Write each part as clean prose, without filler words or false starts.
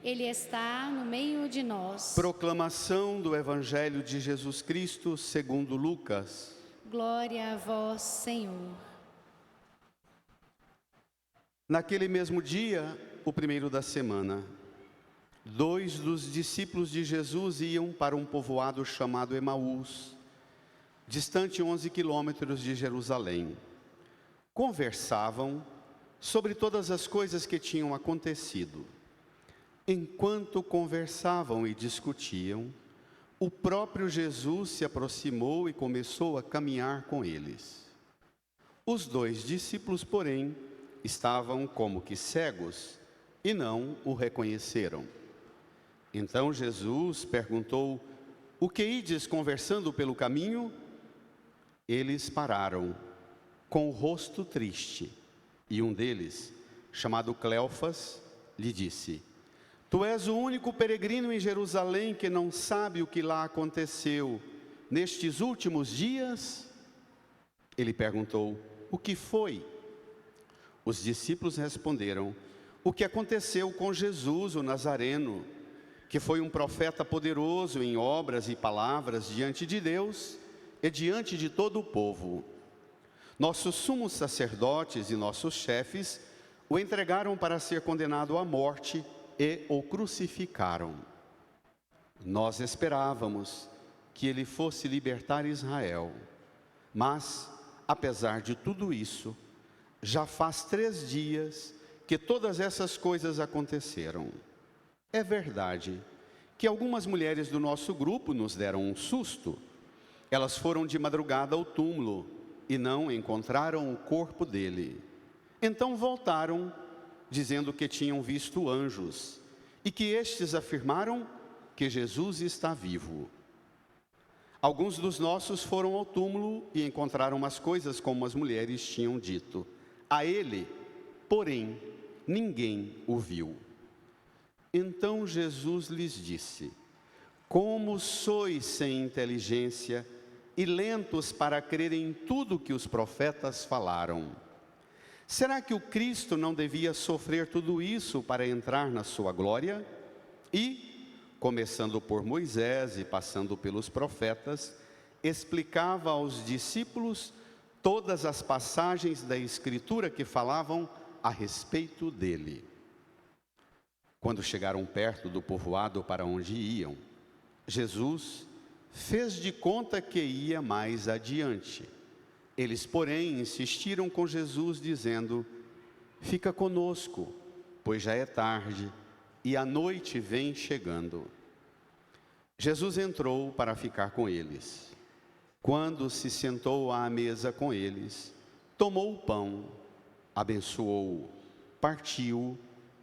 Ele está no meio de nós. Proclamação do Evangelho de Jesus Cristo segundo Lucas. Glória a vós, Senhor. Naquele mesmo dia, o primeiro da semana, 2 dos discípulos de Jesus iam para um povoado chamado Emaús, distante 11 quilômetros de Jerusalém. Conversavam sobre todas as coisas que tinham acontecido. Enquanto conversavam e discutiam, o próprio Jesus se aproximou e começou a caminhar com eles. Os 2 discípulos, porém, estavam como que cegos e não o reconheceram. Então Jesus perguntou: o que ides conversando pelo caminho? Eles pararam, com o rosto triste, e um deles, chamado Cleofas, lhe disse: tu és o único peregrino em Jerusalém que não sabe o que lá aconteceu nestes últimos dias? Ele perguntou: o que foi? Os discípulos responderam: o que aconteceu com Jesus, o Nazareno, que foi um profeta poderoso em obras e palavras diante de Deus e diante de todo o povo. Nossos sumos sacerdotes e nossos chefes o entregaram para ser condenado à morte e o crucificaram. Nós esperávamos que ele fosse libertar Israel, mas, apesar de tudo isso, já faz 3 dias que todas essas coisas aconteceram. É verdade que algumas mulheres do nosso grupo nos deram um susto. Elas foram de madrugada ao túmulo e não encontraram o corpo dele. Então voltaram, dizendo que tinham visto anjos e que estes afirmaram que Jesus está vivo. Alguns dos nossos foram ao túmulo e encontraram umas coisas como as mulheres tinham dito. A ele, porém, ninguém o viu. Então Jesus lhes disse: como sois sem inteligência e lentos para crer em tudo que os profetas falaram. Será que o Cristo não devia sofrer tudo isso para entrar na sua glória? E, começando por Moisés e passando pelos profetas, explicava aos discípulos todas as passagens da Escritura que falavam a respeito dele. Quando chegaram perto do povoado para onde iam, Jesus fez de conta que ia mais adiante. Eles, porém, insistiram com Jesus, dizendo: fica conosco, pois já é tarde e a noite vem chegando. Jesus entrou para ficar com eles. Quando se sentou à mesa com eles, tomou o pão, abençoou-o, partiu-o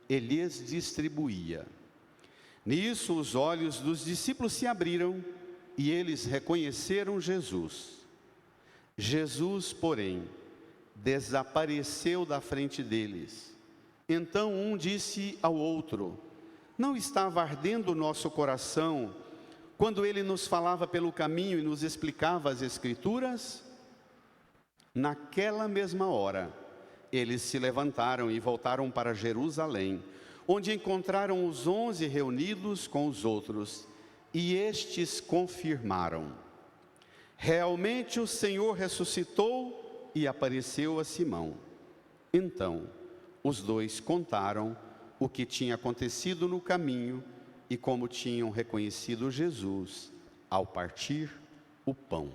e lhes distribuía. Nisso os olhos dos discípulos se abriram e eles reconheceram Jesus. Jesus, porém, desapareceu da frente deles. Então um disse ao outro: não estava ardendo o nosso coração quando ele nos falava pelo caminho e nos explicava as Escrituras? Naquela mesma hora, eles se levantaram e voltaram para Jerusalém, onde encontraram os 11 reunidos com os outros, e estes confirmaram: realmente o Senhor ressuscitou e apareceu a Simão. Então, os 2 contaram o que tinha acontecido no caminho e como tinham reconhecido Jesus ao partir o pão.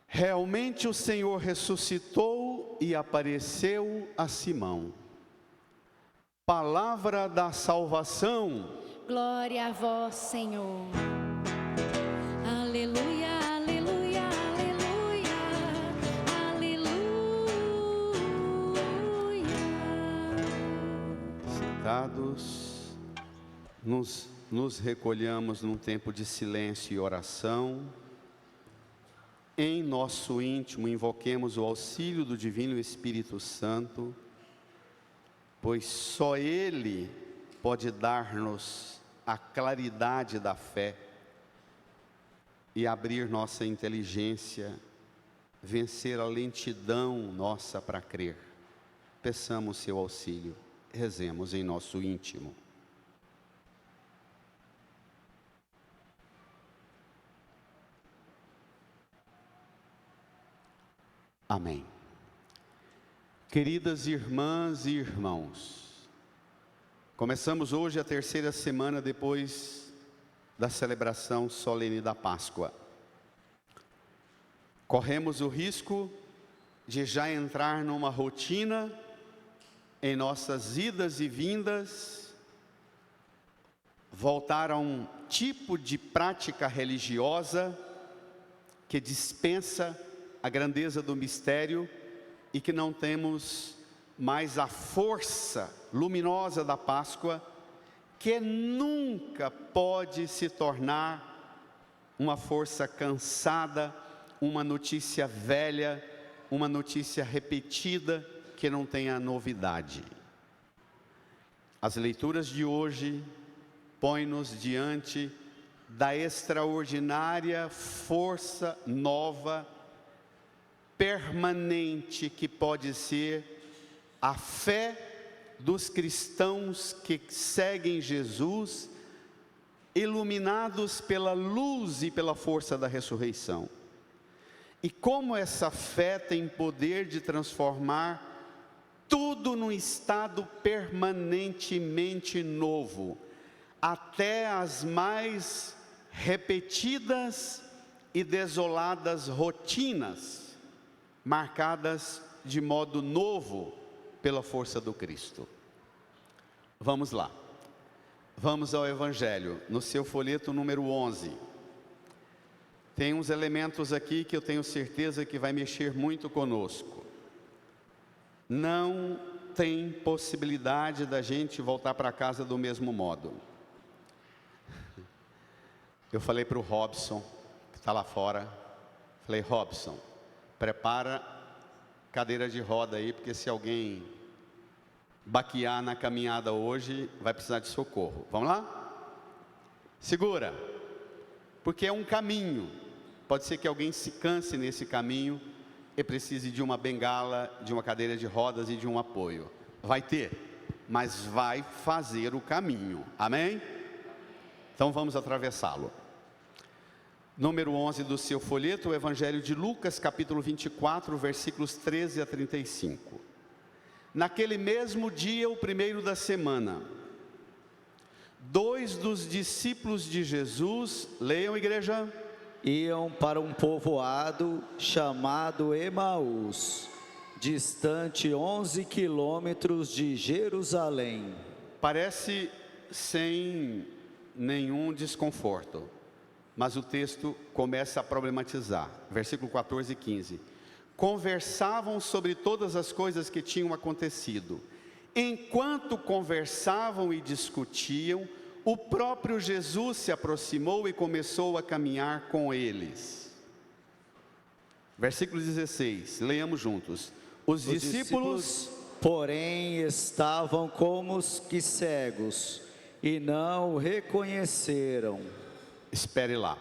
Realmente o Senhor ressuscitou e apareceu a Simão. Palavra da salvação. Glória a vós, Senhor. Aleluia, aleluia, aleluia, aleluia. Sentados, nos recolhamos num tempo de silêncio e oração. Em nosso íntimo, invoquemos o auxílio do Divino Espírito Santo, pois só Ele pode dar-nos a claridade da fé e abrir nossa inteligência, vencer a lentidão nossa para crer. Peçamos seu auxílio. Rezemos em nosso íntimo. Amém. Queridas irmãs e irmãos, começamos hoje a terceira semana depois da celebração solene da Páscoa. Corremos o risco de já entrar numa rotina em nossas idas e vindas, voltar a um tipo de prática religiosa que dispensa a grandeza do mistério e que não temos mais a força luminosa da Páscoa, que nunca pode se tornar uma força cansada, uma notícia velha, uma notícia repetida, que não tenha novidade. As leituras de hoje põem-nos diante da extraordinária força nova, permanente, que pode ser a fé dos cristãos que seguem Jesus, iluminados pela luz e pela força da ressurreição. E como essa fé tem poder de transformar tudo num estado permanentemente novo, até as mais repetidas e desoladas rotinas, marcadas de modo novo pela força do Cristo. Vamos lá. Vamos ao Evangelho, no seu folheto número 11. Tem uns elementos aqui que eu tenho certeza que vai mexer muito conosco. Não tem possibilidade da gente voltar para casa do mesmo modo. Eu falei para o Robson, que está lá fora, falei: Robson, prepara cadeira de roda aí, porque se alguém baquear na caminhada hoje, vai precisar de socorro. Vamos lá? Segura, porque é um caminho. Pode ser que alguém se canse nesse caminho e precise de uma bengala, de uma cadeira de rodas e de um apoio. Vai ter, mas vai fazer o caminho. Amém? Então vamos atravessá-lo. Número 11 do seu folheto, o Evangelho de Lucas, capítulo 24, versículos 13 a 35. Naquele mesmo dia, o primeiro da semana, 2 dos discípulos de Jesus, leiam, igreja, iam para um povoado chamado Emaús, distante 11 quilômetros de Jerusalém. Parece sem nenhum desconforto, mas o texto começa a problematizar. Versículo 14 e 15. Conversavam sobre todas as coisas que tinham acontecido. Enquanto conversavam e discutiam, o próprio Jesus se aproximou e começou a caminhar com eles. Versículo 16, leiamos juntos. Os discípulos, porém, estavam como que cegos e não o reconheceram. Espere lá.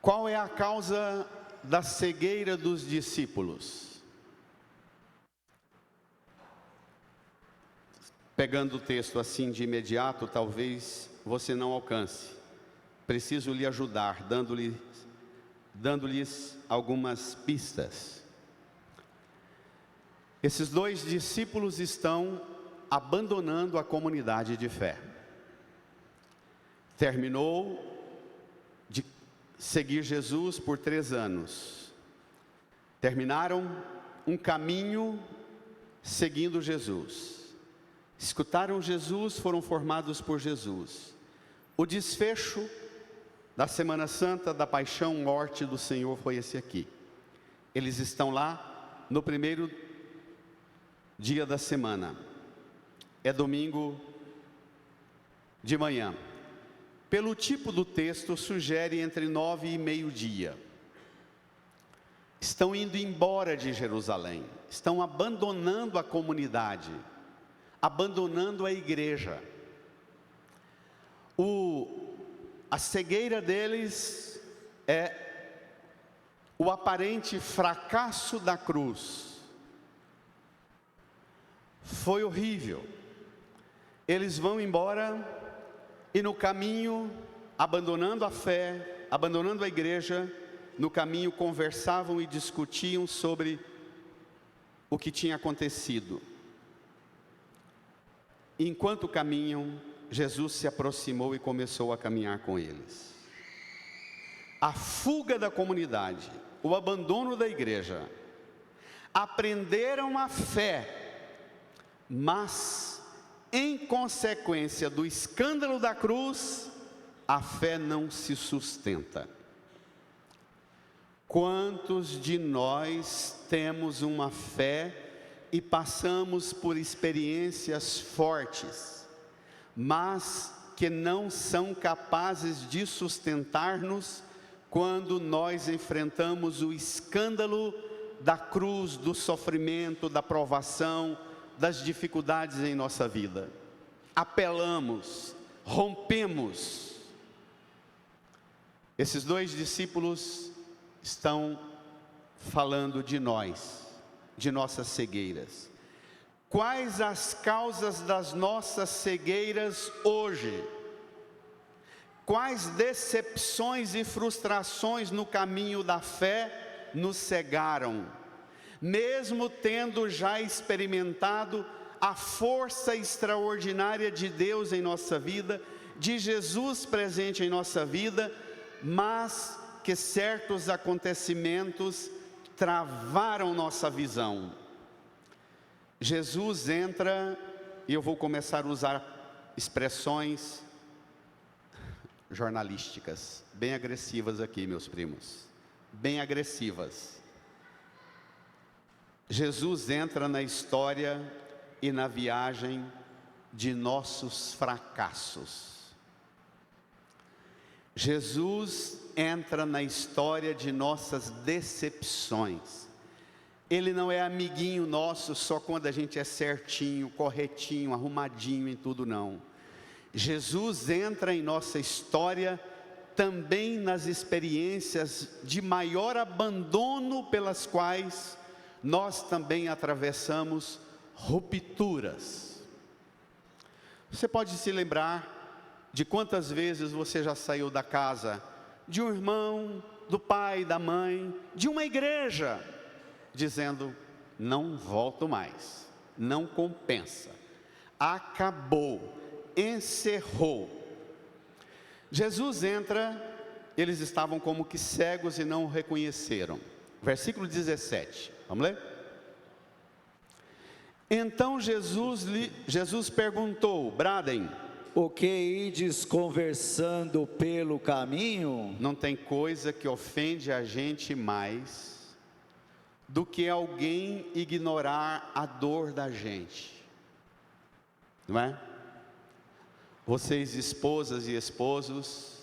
Qual é a causa da cegueira dos discípulos? Pegando o texto assim de imediato, talvez você não alcance. Preciso lhe ajudar, dando-lhes algumas pistas. Esses 2 discípulos estão abandonando a comunidade de fé. Terminou de seguir Jesus por 3 anos. Terminaram um caminho seguindo Jesus. Escutaram Jesus, foram formados por Jesus. O desfecho da Semana Santa, da paixão, morte do Senhor foi esse aqui. Eles estão lá no primeiro dia da semana. É domingo de manhã. Pelo tipo do texto, sugere entre 9 e meio-dia. Estão indo embora de Jerusalém. Estão abandonando a comunidade, abandonando a igreja. A cegueira deles é o aparente fracasso da cruz. Foi horrível. Eles vão embora e no caminho, abandonando a fé, abandonando a igreja, no caminho conversavam e discutiam sobre o que tinha acontecido. Enquanto caminham, Jesus se aproximou e começou a caminhar com eles. A fuga da comunidade, o abandono da igreja, aprenderam a fé, mas em consequência do escândalo da cruz, a fé não se sustenta. Quantos de nós temos uma fé e passamos por experiências fortes, mas que não são capazes de sustentar-nos quando nós enfrentamos o escândalo da cruz, do sofrimento, da provação, das dificuldades em nossa vida? Apelamos, rompemos. Esses dois discípulos estão falando de nós, de nossas cegueiras. Quais as causas das nossas cegueiras hoje? Quais decepções e frustrações no caminho da fé nos cegaram? Mesmo tendo já experimentado a força extraordinária de Deus em nossa vida, de Jesus presente em nossa vida, mas que certos acontecimentos travaram nossa visão. Jesus entra, e eu vou começar a usar expressões jornalísticas, bem agressivas aqui, meus primos, bem agressivas. Jesus entra na história e na viagem de nossos fracassos. Jesus entra na história de nossas decepções. Ele não é amiguinho nosso só quando a gente é certinho, corretinho, arrumadinho em tudo, não. Jesus entra em nossa história também nas experiências de maior abandono pelas quais nós também atravessamos rupturas. Você pode se lembrar de quantas vezes você já saiu da casa de um irmão, do pai, da mãe, de uma igreja, dizendo: não volto mais, não compensa, acabou, encerrou. Jesus entra, eles estavam como que cegos e não o reconheceram. Versículo 17, vamos ler? Então Jesus perguntou, bradem: o que ides conversando pelo caminho? Não tem coisa que ofende a gente mais do que alguém ignorar a dor da gente, não é? Vocês, esposas e esposos,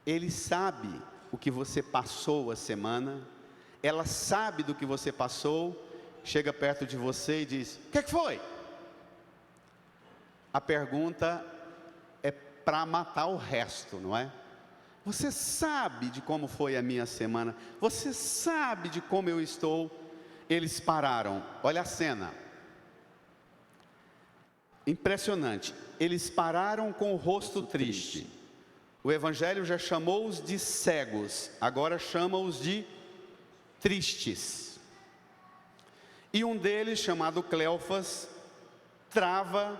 ele sabe o que você passou a semana, ela sabe do que você passou, chega perto de você e diz: o que foi? A pergunta é para matar o resto, não é? Você sabe de como foi a minha semana, você sabe de como eu estou. Eles pararam, olha a cena, impressionante, eles pararam com o rosto triste. O Evangelho já chamou-os de cegos, agora chama-os de tristes. E um deles, chamado Cleofas, trava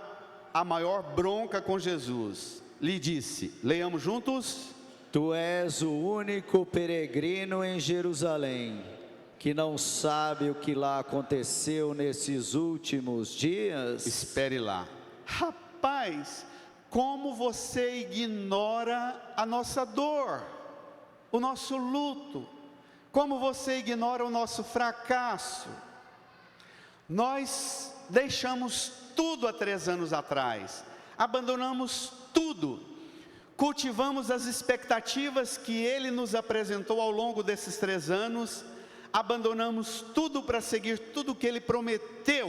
a maior bronca com Jesus. Lhe disse, leiamos juntos: tu és o único peregrino em Jerusalém, que não sabe o que lá aconteceu nesses últimos dias? Espere lá. Rapaz, como você ignora a nossa dor, o nosso luto, como você ignora o nosso fracasso. Nós deixamos tudo há 3 anos atrás, abandonamos tudo, cultivamos as expectativas que Ele nos apresentou ao longo desses 3 anos, abandonamos tudo para seguir tudo que Ele prometeu,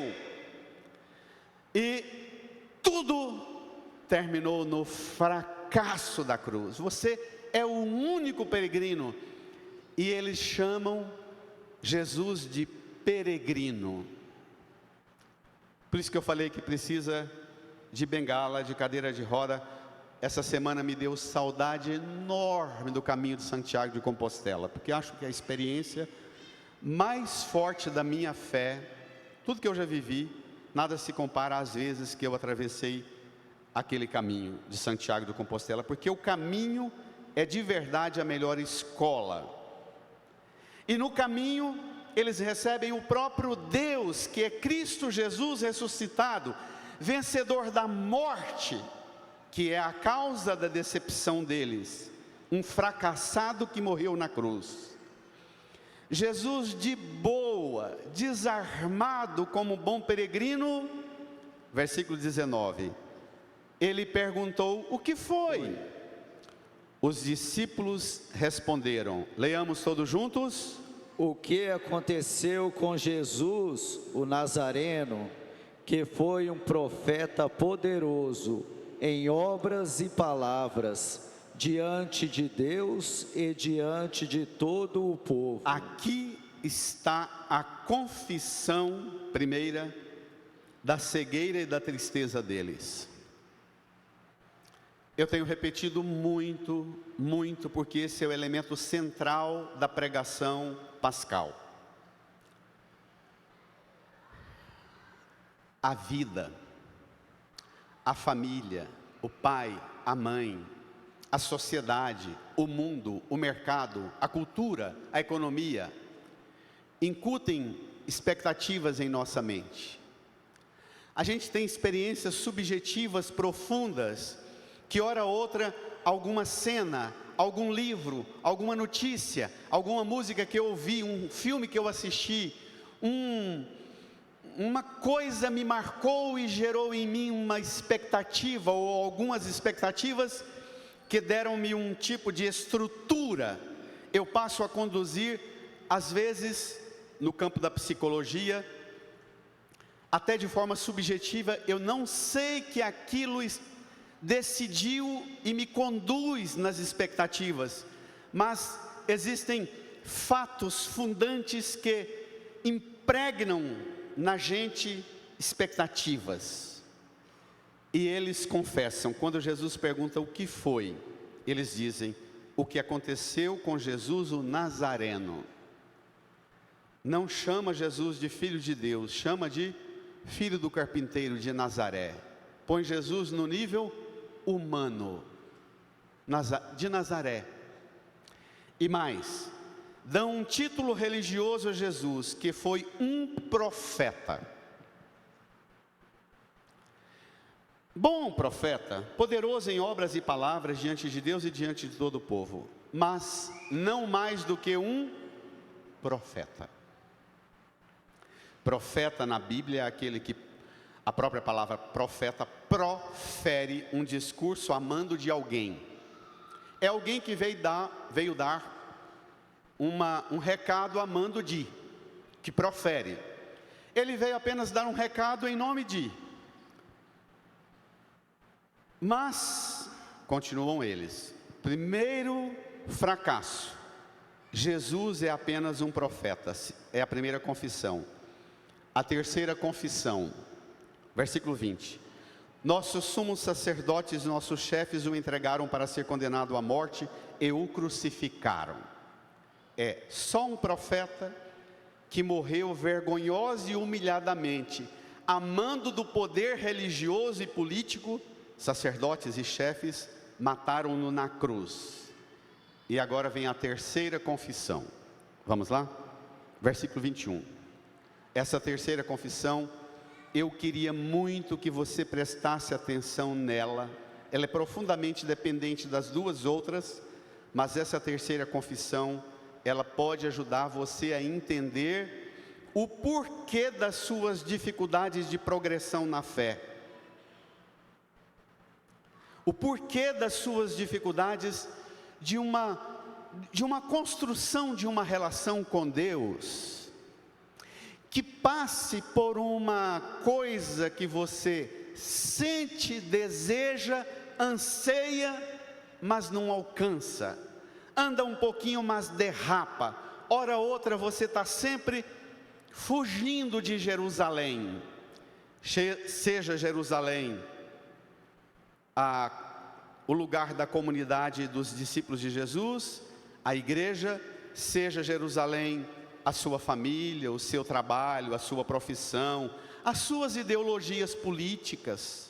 e tudo terminou no fracasso da cruz. Você é o único peregrino, e eles chamam Jesus de peregrino. Por isso que eu falei que precisa de bengala, de cadeira de roda. Essa semana me deu saudade enorme do caminho de Santiago de Compostela, porque acho que a experiência mais forte da minha fé, tudo que eu já vivi, nada se compara às vezes que eu atravessei aquele caminho de Santiago de Compostela, porque o caminho é de verdade a melhor escola. E no caminho eles recebem o próprio Deus, que é Cristo Jesus ressuscitado, vencedor da morte, que é a causa da decepção deles, um fracassado que morreu na cruz. Jesus de boa, desarmado como bom peregrino, versículo 19, ele perguntou: o que foi? Os discípulos responderam, leiamos todos juntos. O que aconteceu com Jesus, o Nazareno, que foi um profeta poderoso em obras e palavras, diante de Deus e diante de todo o povo. Aqui está a confissão primeira da cegueira e da tristeza deles. Eu tenho repetido muito, porque esse é o elemento central da pregação pascal. A vida, a família, o pai, a mãe, a sociedade, o mundo, o mercado, a cultura, a economia, incutem expectativas em nossa mente. A gente tem experiências subjetivas profundas, que hora ou outra, alguma cena, algum livro, alguma notícia, alguma música que eu ouvi, um filme que eu assisti, uma coisa me marcou e gerou em mim uma expectativa, ou algumas expectativas, que deram-me um tipo de estrutura. Eu passo a conduzir, às vezes, no campo da psicologia, até de forma subjetiva, eu não sei que aquilo decidiu e me conduz nas expectativas, mas existem fatos fundantes que impregnam na gente expectativas. E eles confessam, quando Jesus pergunta o que foi, eles dizem, o que aconteceu com Jesus o Nazareno. Não chama Jesus de filho de Deus, chama de filho do carpinteiro de Nazaré. Põe Jesus no nível humano de Nazaré. E mais, dão um título religioso a Jesus, que foi um profeta. Bom profeta, poderoso em obras e palavras diante de Deus e diante de todo o povo, mas não mais do que um profeta. Profeta na Bíblia é aquele que a própria palavra profeta profere um discurso a mando de alguém. É alguém que veio dar um recado a mando de, que profere. Ele veio apenas dar um recado em nome de. Mas, continuam eles, primeiro fracasso, Jesus é apenas um profeta, é a primeira confissão. A terceira confissão, versículo 20, nossos sumos sacerdotes e nossos chefes o entregaram para ser condenado à morte e o crucificaram. É só um profeta que morreu vergonhosa e humilhadamente, amando do poder religioso e político. Sacerdotes e chefes mataram-no na cruz. E agora vem a terceira confissão. Vamos lá? Versículo 21. Essa terceira confissão, eu queria muito que você prestasse atenção nela. Ela é profundamente dependente das duas outras, mas essa terceira confissão, ela pode ajudar você a entender o porquê das suas dificuldades de progressão na fé. O porquê das suas dificuldades de uma construção de uma relação com Deus, que passe por uma coisa que você sente, deseja, anseia, mas não alcança, anda um pouquinho, mas derrapa, hora outra você está sempre fugindo de Jerusalém. Seja Jerusalém o lugar da comunidade dos discípulos de Jesus, a igreja, seja Jerusalém a sua família, o seu trabalho, a sua profissão, as suas ideologias políticas.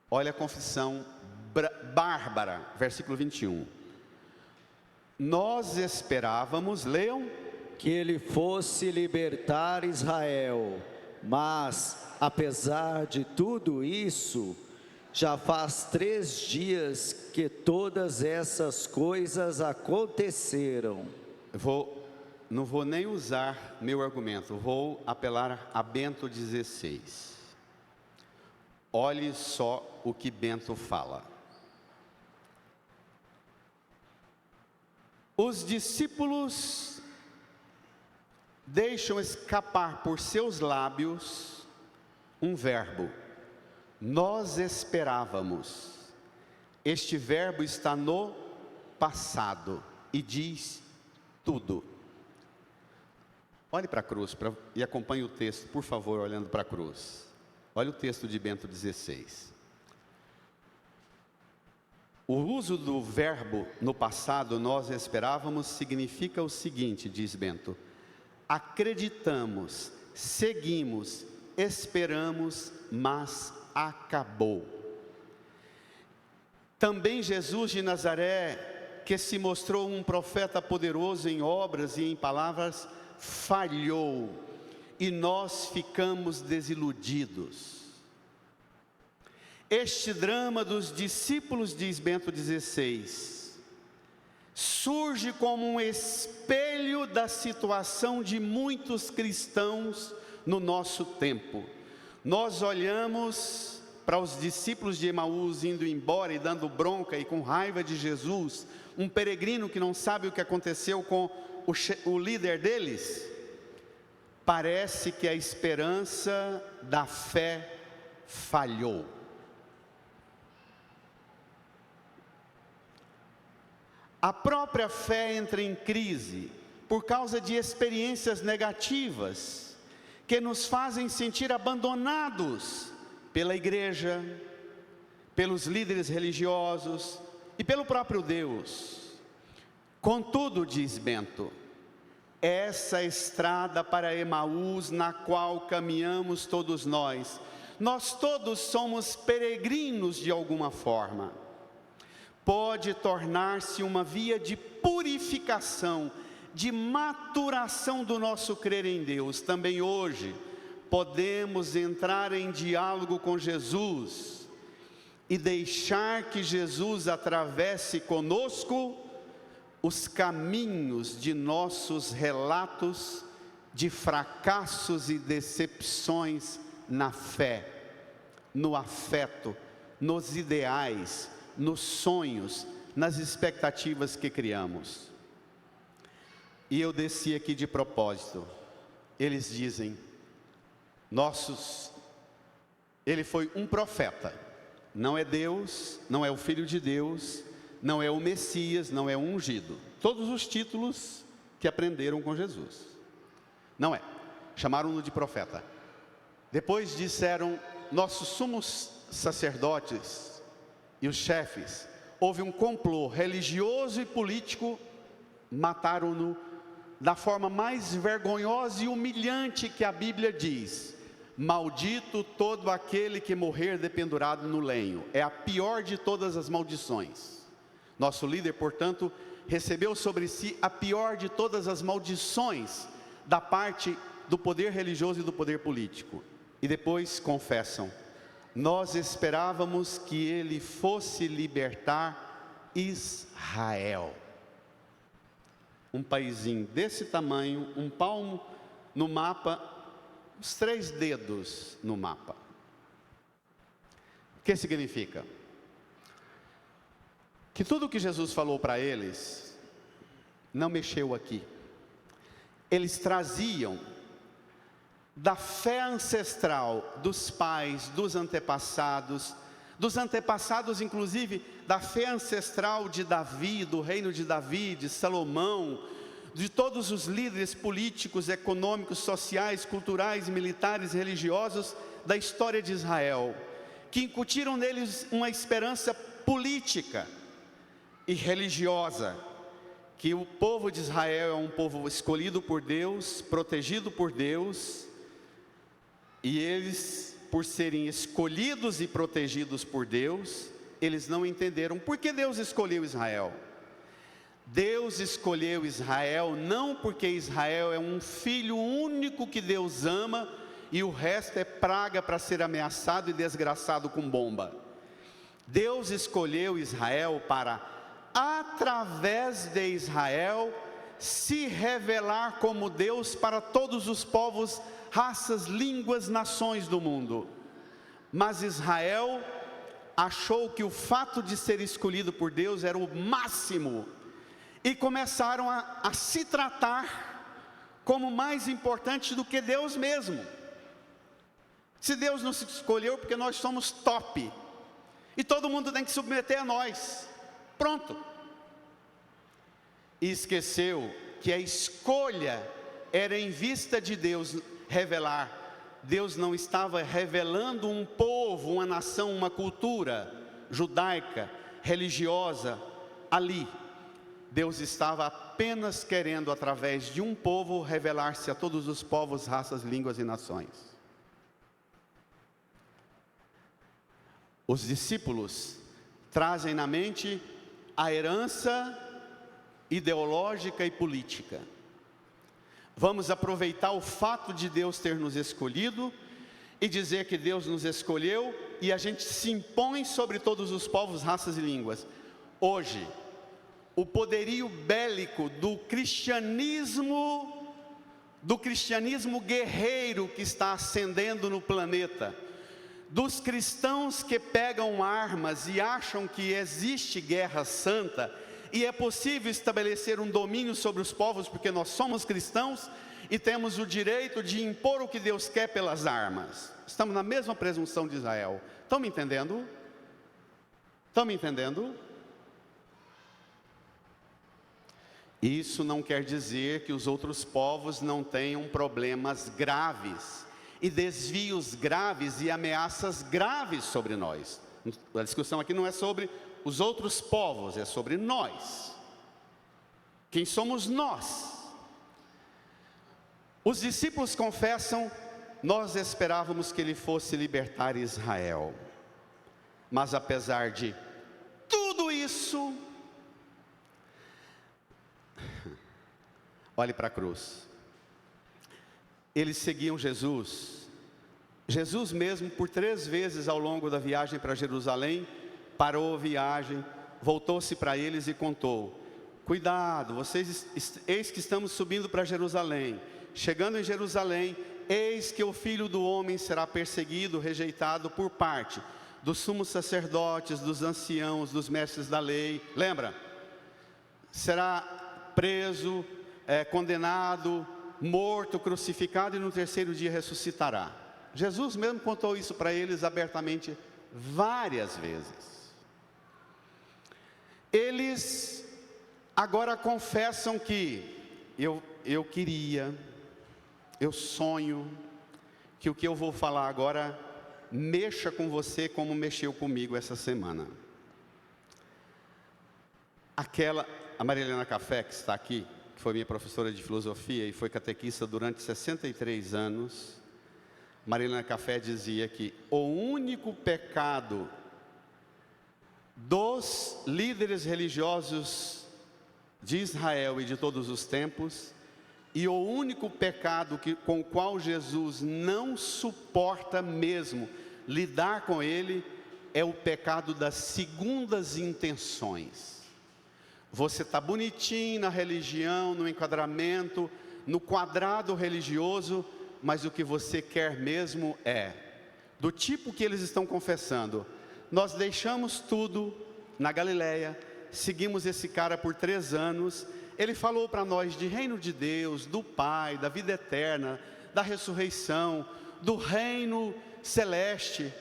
Olha a confissão bárbara, versículo 21. Nós esperávamos, leiam, que ele fosse libertar Israel, mas, apesar de tudo isso, já faz 3 dias que todas essas coisas aconteceram. Não vou nem usar meu argumento, vou apelar a Bento XVI. Olhe só o que Bento fala. Os discípulos deixam escapar por seus lábios um verbo. Nós esperávamos. Este verbo está no passado e diz tudo. Olhe para a cruz e acompanhe o texto, por favor, olhando para a cruz. Olha o texto de Bento XVI. O uso do verbo no passado, nós esperávamos, significa o seguinte, diz Bento: acreditamos, seguimos, esperamos, mas acabou. Também Jesus de Nazaré, que se mostrou um profeta poderoso em obras e em palavras, falhou, e nós ficamos desiludidos. Este drama dos discípulos, diz Bento XVI, surge como um espelho da situação de muitos cristãos no nosso tempo. Nós olhamos para os discípulos de Emaús indo embora e dando bronca e com raiva de Jesus, um peregrino que não sabe o que aconteceu com o líder deles. Parece que a esperança da fé falhou. A própria fé entra em crise por causa de experiências negativas que nos fazem sentir abandonados pela igreja, pelos líderes religiosos e pelo próprio Deus. Contudo, diz Bento, essa estrada para Emaús na qual caminhamos todos nós todos somos peregrinos de alguma forma, pode tornar-se uma via de purificação, de maturação do nosso crer em Deus. Também hoje podemos entrar em diálogo com Jesus e deixar que Jesus atravesse conosco os caminhos de nossos relatos de fracassos e decepções na fé, no afeto, nos ideais, nos sonhos, nas expectativas que criamos. E eu desci aqui de propósito. Eles dizem, ele foi um profeta, não é Deus, não é o Filho de Deus, não é o Messias, não é o ungido. Todos os títulos que aprenderam com Jesus. Não é. Chamaram-no de profeta. Depois disseram, nossos sumos sacerdotes e os chefes, houve um complô religioso e político, mataram-no da forma mais vergonhosa e humilhante que a Bíblia diz. Maldito todo aquele que morrer dependurado no lenho. É a pior de todas as maldições. Nosso líder, portanto, recebeu sobre si a pior de todas as maldições da parte do poder religioso e do poder político. E depois confessam, nós esperávamos que ele fosse libertar Israel. Um paizinho desse tamanho, um palmo no mapa, os 3 dedos no mapa. O que significa? Que tudo o que Jesus falou para eles, não mexeu aqui. Eles traziam da fé ancestral dos pais, dos antepassados inclusive da fé ancestral de Davi, do reino de Davi, de Salomão, de todos os líderes políticos, econômicos, sociais, culturais, militares, religiosos da história de Israel, que incutiram neles uma esperança política e religiosa, que o povo de Israel é um povo escolhido por Deus, protegido por Deus, e eles, por serem escolhidos e protegidos por Deus, eles não entenderam por que Deus escolheu Israel. Deus escolheu Israel não porque Israel é um filho único que Deus ama e o resto é praga para ser ameaçado e desgraçado com bomba. Deus escolheu Israel para, através de Israel, se revelar como Deus para todos os povos, raças, línguas, nações do mundo. Mas Israel achou que o fato de ser escolhido por Deus era o máximo, e começaram a se tratar como mais importante do que Deus mesmo. Se Deus nos escolheu porque nós somos top, e todo mundo tem que submeter a nós, pronto. E esqueceu que a escolha era em vista de Deus revelar. Deus não estava revelando um povo, uma nação, uma cultura judaica, religiosa ali. Deus estava apenas querendo, através de um povo, revelar-se a todos os povos, raças, línguas e nações. Os discípulos trazem na mente a herança ideológica e política. Vamos aproveitar o fato de Deus ter nos escolhido e dizer que Deus nos escolheu e a gente se impõe sobre todos os povos, raças e línguas. Hoje, o poderio bélico do cristianismo guerreiro que está ascendendo no planeta, dos cristãos que pegam armas e acham que existe guerra santa, e é possível estabelecer um domínio sobre os povos, porque nós somos cristãos e temos o direito de impor o que Deus quer pelas armas. Estamos na mesma presunção de Israel. Estão me entendendo? Estão me entendendo? Isso não quer dizer que os outros povos não tenham problemas graves, e desvios graves e ameaças graves sobre nós. A discussão aqui não é sobre os outros povos, é sobre nós. Quem somos nós? Os discípulos confessam: nós esperávamos que ele fosse libertar Israel, mas apesar de tudo isso, olhe para a cruz. Eles seguiam Jesus. Jesus mesmo, por 3 vezes ao longo da viagem para Jerusalém, parou a viagem, voltou-se para eles e contou: cuidado, vocês, eis que estamos subindo para Jerusalém. Chegando em Jerusalém, eis que o Filho do Homem será perseguido, rejeitado por parte dos sumos sacerdotes, dos anciãos, dos mestres da lei. Lembra? Será preso, condenado, morto, crucificado e no 3º dia ressuscitará. Jesus mesmo contou isso para eles abertamente várias vezes. Eles agora confessam que eu sonho que o que eu vou falar agora mexa com você como mexeu comigo essa semana. A Maria Helena Café, que está aqui, que foi minha professora de filosofia e foi catequista durante 63 anos, Maria Helena Café dizia que o único pecado dos líderes religiosos de Israel e de todos os tempos, e o único pecado com o qual Jesus não suporta mesmo lidar com ele, é o pecado das segundas intenções. Você está bonitinho na religião, no enquadramento, no quadrado religioso, mas o que você quer mesmo é, do tipo que eles estão confessando: nós deixamos tudo na Galileia, seguimos esse cara por 3 anos, ele falou para nós de reino de Deus, do Pai, da vida eterna, da ressurreição, do reino celeste,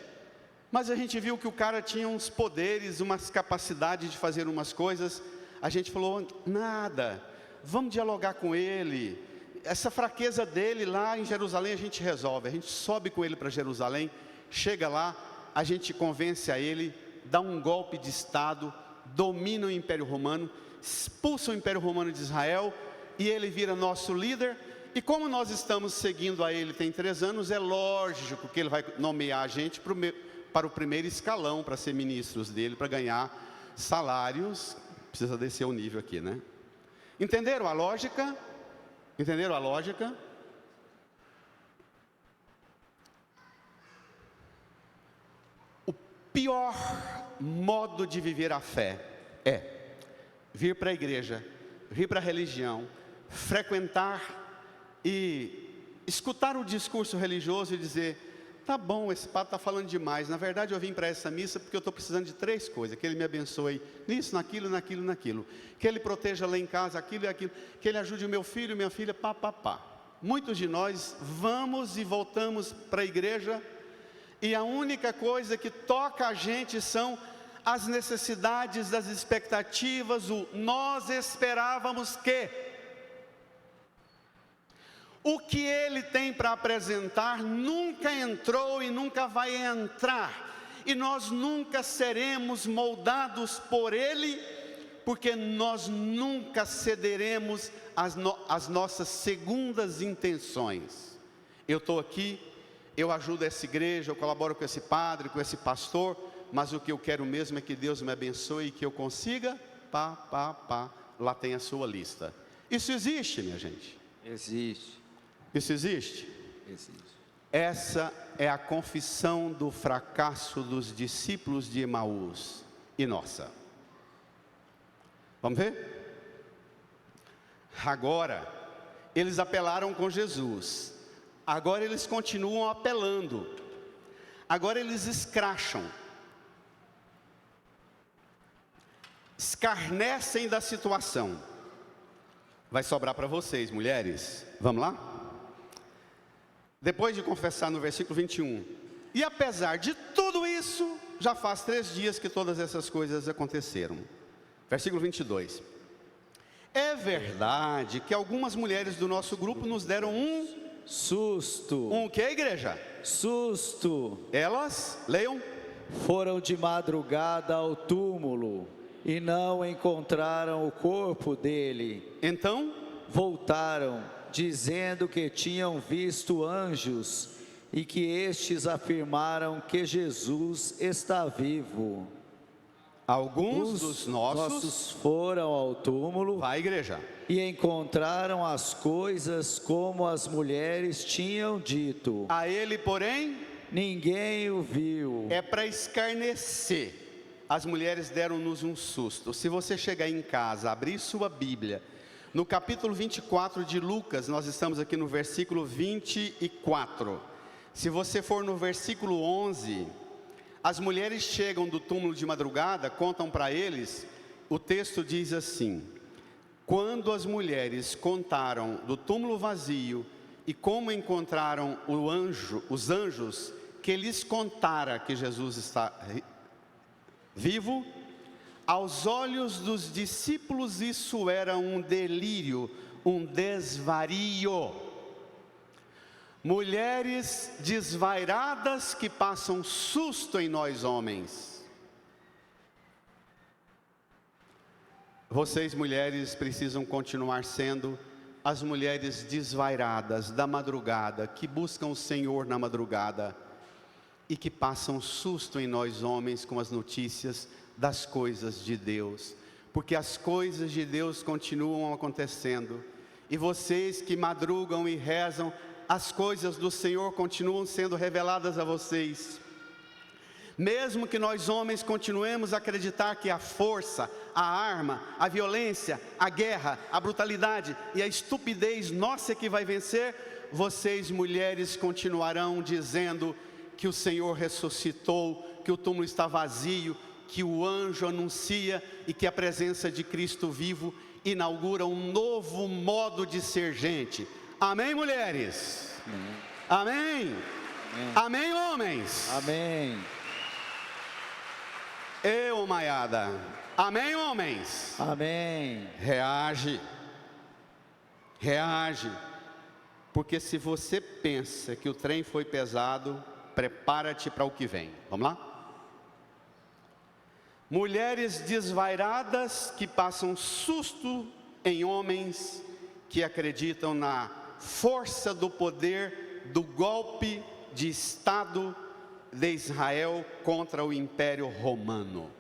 mas a gente viu que o cara tinha uns poderes, umas capacidades de fazer umas coisas. A gente falou: nada, vamos dialogar com ele. Essa fraqueza dele lá em Jerusalém a gente resolve. A gente sobe com ele para Jerusalém, chega lá, a gente convence a ele, dá um golpe de Estado, domina o Império Romano, expulsa o Império Romano de Israel, e ele vira nosso líder. E como nós estamos seguindo a ele tem 3 anos, é lógico que ele vai nomear a gente para o primeiro escalão, para ser ministros dele, para ganhar salários. Precisa descer o nível aqui, né? Entenderam a lógica? Entenderam a lógica? O pior modo de viver a fé é vir para a igreja, vir para a religião, frequentar e escutar o discurso religioso e dizer: tá bom, esse padre está falando demais. Na verdade eu vim para essa missa porque eu estou precisando de 3 coisas: que ele me abençoe nisso, naquilo, naquilo, naquilo, que ele proteja lá em casa aquilo e aquilo, que ele ajude o meu filho, minha filha, pá, pá, pá. Muitos de nós vamos e voltamos para a igreja, e a única coisa que toca a gente são as necessidades, as expectativas, o nós esperávamos que. O que ele tem para apresentar nunca entrou e nunca vai entrar, e nós nunca seremos moldados por ele, porque nós nunca cederemos às nossas segundas intenções. Eu estou aqui, eu ajudo essa igreja, eu colaboro com esse padre, com esse pastor, mas o que eu quero mesmo é que Deus me abençoe e que eu consiga, lá tem a sua lista. Isso existe, minha gente? Existe. Isso existe? Existe. Essa é a confissão do fracasso dos discípulos de Emaús e nossa. Vamos ver? Agora, eles apelaram com Jesus. Agora eles continuam apelando. Agora eles escracham. Escarnecem da situação. Vai sobrar para vocês, mulheres. Vamos lá? Depois de confessar no versículo 21, e apesar de tudo isso, já faz 3 dias que todas essas coisas aconteceram. Versículo 22. É verdade que algumas mulheres do nosso grupo nos deram um susto. Um que, igreja? Susto. Elas, leiam. Foram de madrugada ao túmulo e não encontraram o corpo dele. Então, voltaram, dizendo que tinham visto anjos e que estes afirmaram que Jesus está vivo. Alguns dos nossos foram ao túmulo, vai, igreja, e encontraram as coisas como as mulheres tinham dito. A ele, porém, ninguém o viu. É para escarnecer. As mulheres deram-nos um susto. Se você chegar em casa, abrir sua Bíblia, no capítulo 24 de Lucas, nós estamos aqui no versículo 24. Se você for no versículo 11, as mulheres chegam do túmulo de madrugada, contam para eles, o texto diz assim: quando as mulheres contaram do túmulo vazio e como encontraram os anjos, que lhes contara que Jesus está vivo, aos olhos dos discípulos isso era um delírio, um desvario. Mulheres desvairadas que passam susto em nós homens. Vocês mulheres precisam continuar sendo as mulheres desvairadas da madrugada, que buscam o Senhor na madrugada e que passam susto em nós homens com as notícias das coisas de Deus, porque as coisas de Deus continuam acontecendo, e vocês que madrugam e rezam, as coisas do Senhor continuam sendo reveladas a vocês. Mesmo que nós homens continuemos a acreditar que a força, a arma, a violência, a guerra, a brutalidade e a estupidez nossa é que vai vencer, vocês mulheres continuarão dizendo que o Senhor ressuscitou, que o túmulo está vazio, que o anjo anuncia e que a presença de Cristo vivo inaugura um novo modo de ser gente. Amém, mulheres? Amém? Amém, amém homens? Amém. Maiada. Amém, homens? Amém. Reage. reage. Porque se você pensa que o trem foi pesado, prepara-te para o que vem. Vamos lá? Mulheres desvairadas que passam susto em homens que acreditam na força do poder do golpe de Estado de Israel contra o Império Romano.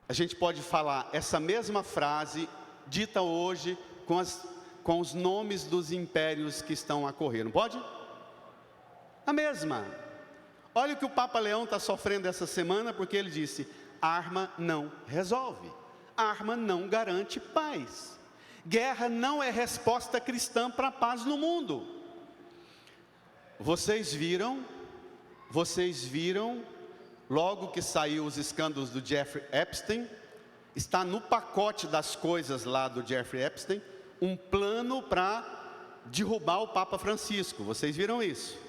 A gente pode falar essa mesma frase dita hoje com os nomes dos impérios que estão a correr, não pode? A mesma. Olha o que o Papa Leão está sofrendo essa semana, porque ele disse: arma não resolve, arma não garante paz, guerra não é resposta cristã para a paz no mundo. Vocês viram, logo que saiu os escândalos do Jeffrey Epstein, está no pacote das coisas lá do Jeffrey Epstein, um plano para derrubar o Papa Francisco. Vocês viram isso?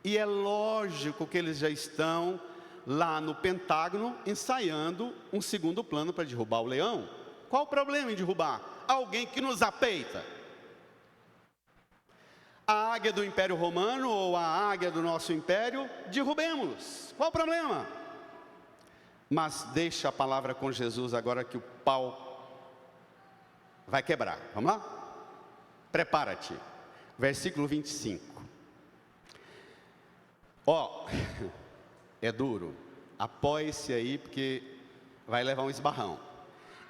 E é lógico que eles já estão lá no Pentágono ensaiando um segundo plano para derrubar o leão. Qual o problema em derrubar? Alguém que nos apeita. A águia do Império Romano ou a águia do nosso império, derrubemos. Qual o problema? Mas deixa a palavra com Jesus agora que o pau vai quebrar. Vamos lá? Prepara-te. Versículo 25. Ó, é duro. Apoie-se aí porque vai levar um esbarrão.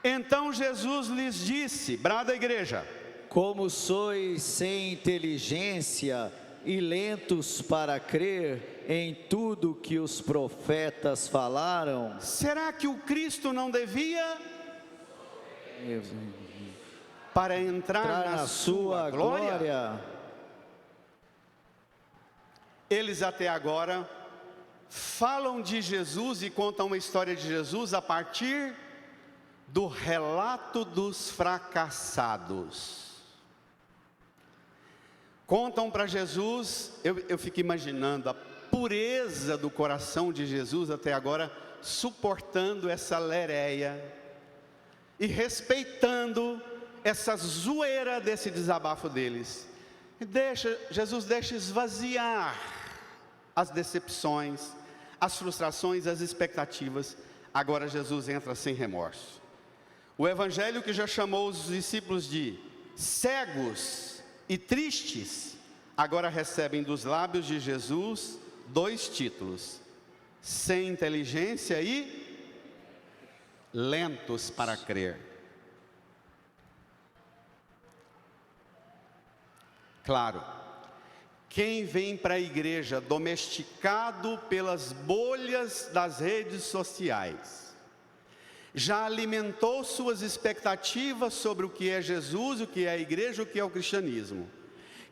Então Jesus lhes disse, brada a igreja: como sois sem inteligência e lentos para crer em tudo que os profetas falaram. Será que o Cristo não devia para entrar na sua glória? Eles até agora falam de Jesus e contam uma história de Jesus a partir do relato dos fracassados. Contam para Jesus, eu fico imaginando a pureza do coração de Jesus até agora, suportando essa lereia e respeitando essa zoeira desse desabafo deles. Jesus deixa esvaziar as decepções, as frustrações, as expectativas. Agora Jesus entra sem remorso. O evangelho que já chamou os discípulos de cegos e tristes, agora recebem dos lábios de Jesus 2 títulos: sem inteligência e lentos para crer. Claro, quem vem para a igreja domesticado pelas bolhas das redes sociais, já alimentou suas expectativas sobre o que é Jesus, o que é a igreja, o que é o cristianismo.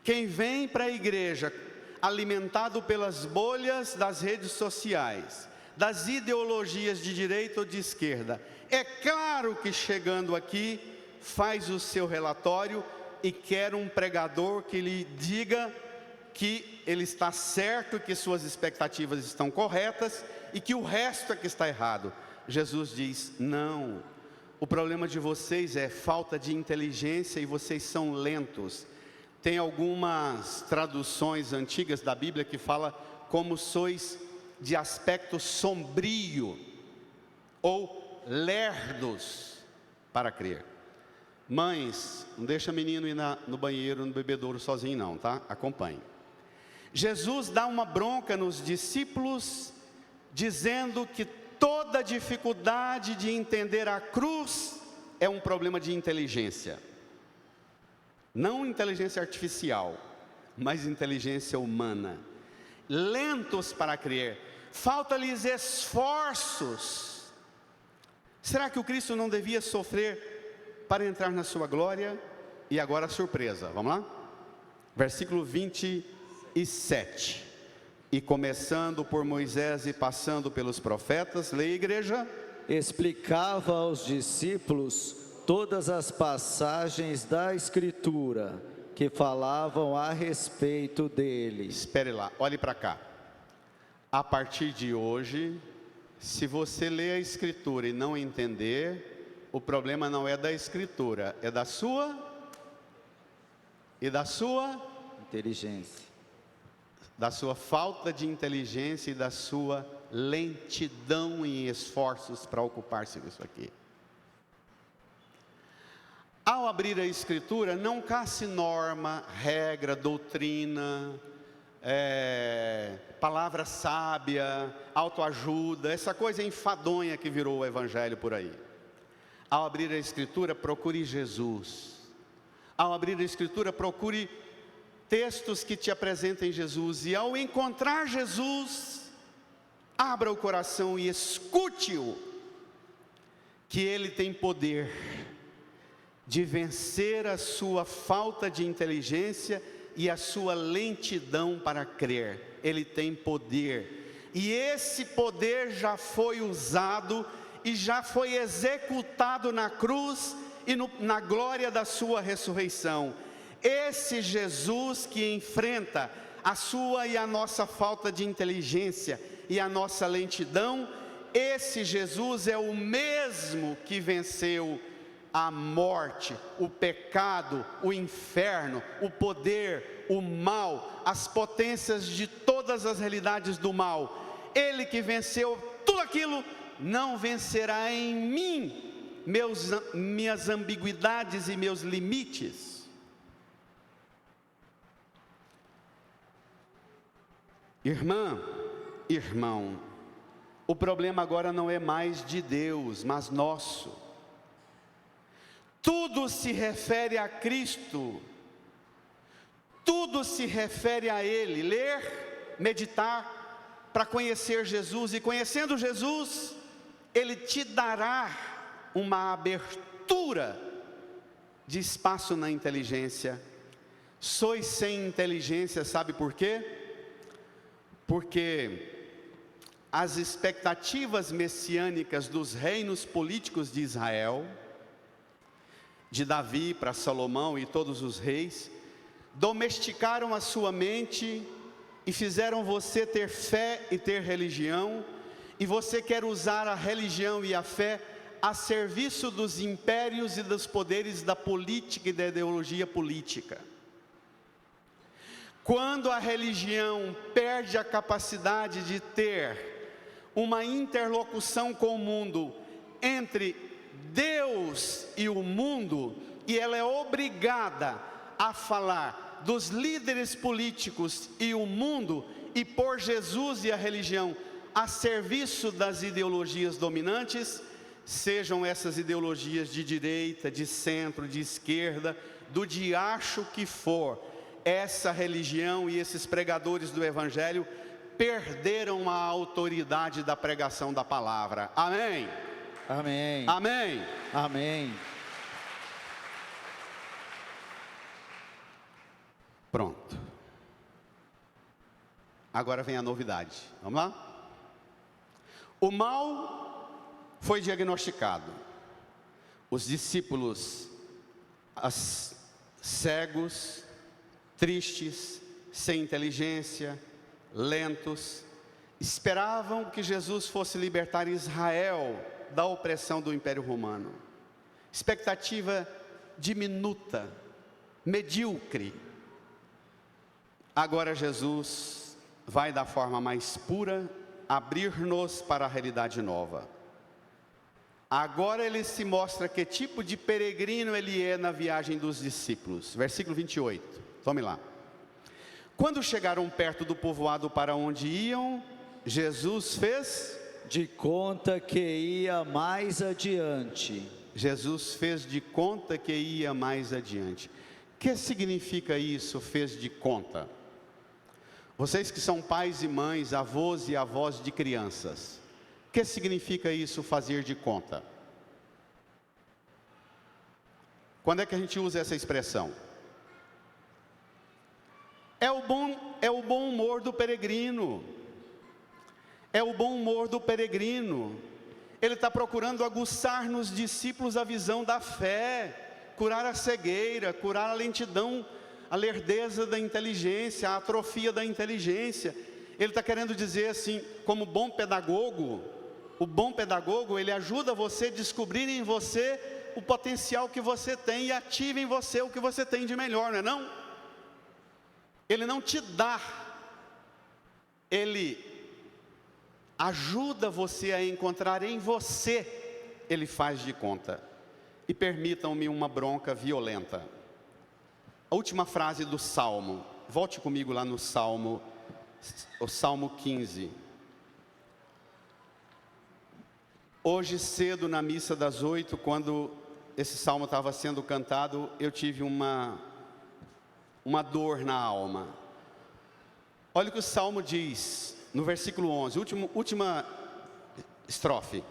Quem vem para a igreja alimentado pelas bolhas das redes sociais, das ideologias de direita ou de esquerda, é claro que chegando aqui faz o seu relatório e quer um pregador que lhe diga que ele está certo, que suas expectativas estão corretas e que o resto é que está errado. Jesus diz: não, o problema de vocês é falta de inteligência e vocês são lentos. Tem algumas traduções antigas da Bíblia que fala como sois de aspecto sombrio ou lerdos para crer. Mães, não deixa menino ir no banheiro, no bebedouro sozinho não, tá? Acompanhe. Jesus dá uma bronca nos discípulos, dizendo que toda dificuldade de entender a cruz é um problema de inteligência. Não inteligência artificial, mas inteligência humana. Lentos para crer, falta-lhes esforços. Será que o Cristo não devia sofrer para entrar na sua glória? E agora a surpresa, vamos lá? Versículo 27. E começando por Moisés e passando pelos profetas, leia, igreja. Explicava aos discípulos todas as passagens da Escritura que falavam a respeito dele. Espere lá, olhe para cá. A partir de hoje, se você ler a Escritura e não entender, o problema não é da Escritura, é da sua e da sua inteligência. Da sua falta de inteligência e da sua lentidão em esforços para ocupar-se disso aqui. Ao abrir a Escritura, não caça norma, regra, doutrina, palavra sábia, autoajuda, essa coisa enfadonha que virou o Evangelho por aí. Ao abrir a Escritura, procure Jesus. Ao abrir a Escritura, procure textos que te apresentem Jesus. E ao encontrar Jesus, abra o coração e escute-o, que Ele tem poder de vencer a sua falta de inteligência e a sua lentidão para crer. Ele tem poder, e esse poder já foi usado e já foi executado na cruz e na glória da sua ressurreição. Esse Jesus que enfrenta a sua e a nossa falta de inteligência e a nossa lentidão, esse Jesus é o mesmo que venceu a morte, o pecado, o inferno, o poder, o mal, as potências de todas as realidades do mal. Ele que venceu tudo aquilo, não vencerá em mim minhas ambiguidades e meus limites. Irmã, irmão, o problema agora não é mais de Deus, mas nosso. Tudo se refere a Cristo, tudo se refere a Ele. Ler, meditar, para conhecer Jesus, e conhecendo Jesus, Ele te dará uma abertura de espaço na inteligência. Sois sem inteligência, sabe por quê? Porque as expectativas messiânicas dos reinos políticos de Israel, de Davi para Salomão e todos os reis, domesticaram a sua mente e fizeram você ter fé e ter religião, e você quer usar a religião e a fé a serviço dos impérios e dos poderes da política e da ideologia política. Quando a religião perde a capacidade de ter uma interlocução com o mundo entre Deus e o mundo, e ela é obrigada a falar dos líderes políticos e o mundo, e pôr Jesus e a religião a serviço das ideologias dominantes, sejam essas ideologias de direita, de centro, de esquerda, do diacho que for, essa religião e esses pregadores do Evangelho perderam a autoridade da pregação da palavra. Amém? Amém. Amém. Amém. Pronto. Agora vem a novidade. Vamos lá? O mal foi diagnosticado. Os discípulos, cegos, tristes, sem inteligência, lentos, esperavam que Jesus fosse libertar Israel da opressão do Império Romano. Expectativa diminuta, medíocre. Agora Jesus vai da forma mais pura abrir-nos para a realidade nova. Agora ele se mostra que tipo de peregrino ele é na viagem dos discípulos. Versículo 28, tome lá. Quando chegaram perto do povoado para onde iam, Jesus fez de conta que ia mais adiante. Jesus fez de conta que ia mais adiante. O que significa isso, fez de conta? Vocês que são pais e mães, avós e avós de crianças, o que significa isso, fazer de conta? Quando é que a gente usa essa expressão? É o bom humor do peregrino. É o bom humor do peregrino. Ele está procurando aguçar nos discípulos a visão da fé, curar a cegueira, curar a lentidão, a lerdeza da inteligência, a atrofia da inteligência. Ele está querendo dizer assim, como bom pedagogo, o bom pedagogo, ele ajuda você a descobrir em você o potencial que você tem e ativa em você o que você tem de melhor, não é não? Ele não te dá, Ele ajuda você a encontrar em você, Ele faz de conta. E permitam-me uma bronca violenta. A última frase do Salmo, volte comigo lá no Salmo, o Salmo 15. Hoje cedo na missa das 8, quando esse salmo estava sendo cantado, eu tive uma dor na alma. Olha o que o salmo diz, no versículo 11, última estrofe.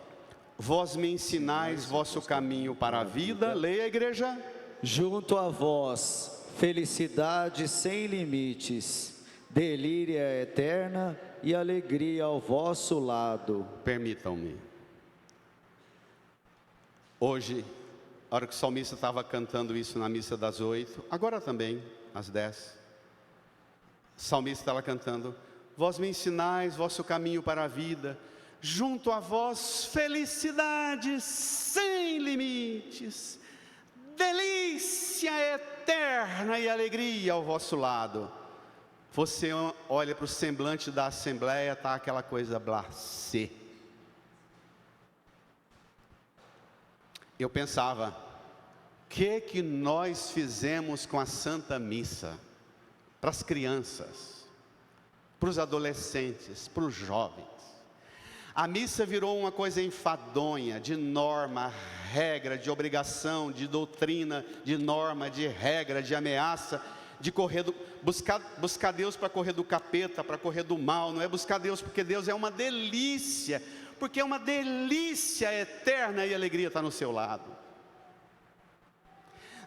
Vós me ensinais vosso caminho para a vida, leia a igreja. Junto a vós, felicidade sem limites, delíria eterna e alegria ao vosso lado. Permitam-me. Hoje, a hora que o salmista estava cantando isso na missa das 8, agora também, às 10, o salmista estava cantando: vós me ensinais vosso caminho para a vida, junto a vós felicidade sem limites, delícia eterna e alegria ao vosso lado. Você olha para o semblante da assembleia, está aquela coisa blasé. Eu pensava, o que nós fizemos com a Santa Missa? Para as crianças, para os adolescentes, para os jovens. A missa virou uma coisa enfadonha, de norma, regra, de obrigação, de doutrina, de norma, de regra, de ameaça, de buscar Deus para correr do capeta, para correr do mal. Não é buscar Deus porque Deus é uma delícia, porque é uma delícia eterna e a alegria está no seu lado.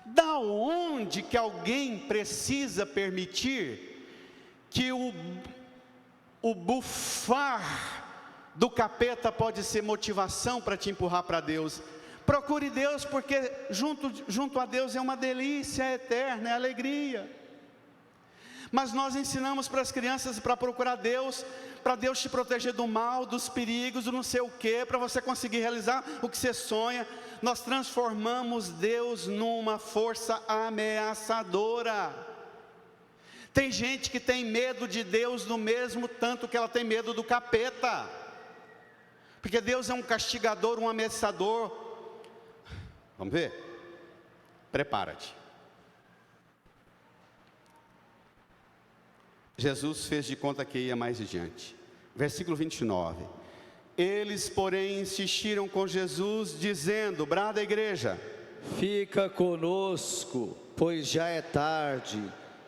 Da onde que alguém precisa permitir que o bufar do capeta pode ser motivação para te empurrar para Deus? Procure Deus, porque junto a Deus é uma delícia eterna, é alegria. Mas nós ensinamos para as crianças para procurar Deus, para Deus te proteger do mal, dos perigos, do não sei o que, para você conseguir realizar o que você sonha. Nós transformamos Deus numa força ameaçadora. Tem gente que tem medo de Deus no mesmo tanto que ela tem medo do capeta, porque Deus é um castigador, um ameaçador. Vamos ver? Prepara-te. Jesus fez de conta que ia mais adiante. Versículo 29. Eles, porém, insistiram com Jesus, dizendo, brada a igreja: fica conosco, pois já é tarde,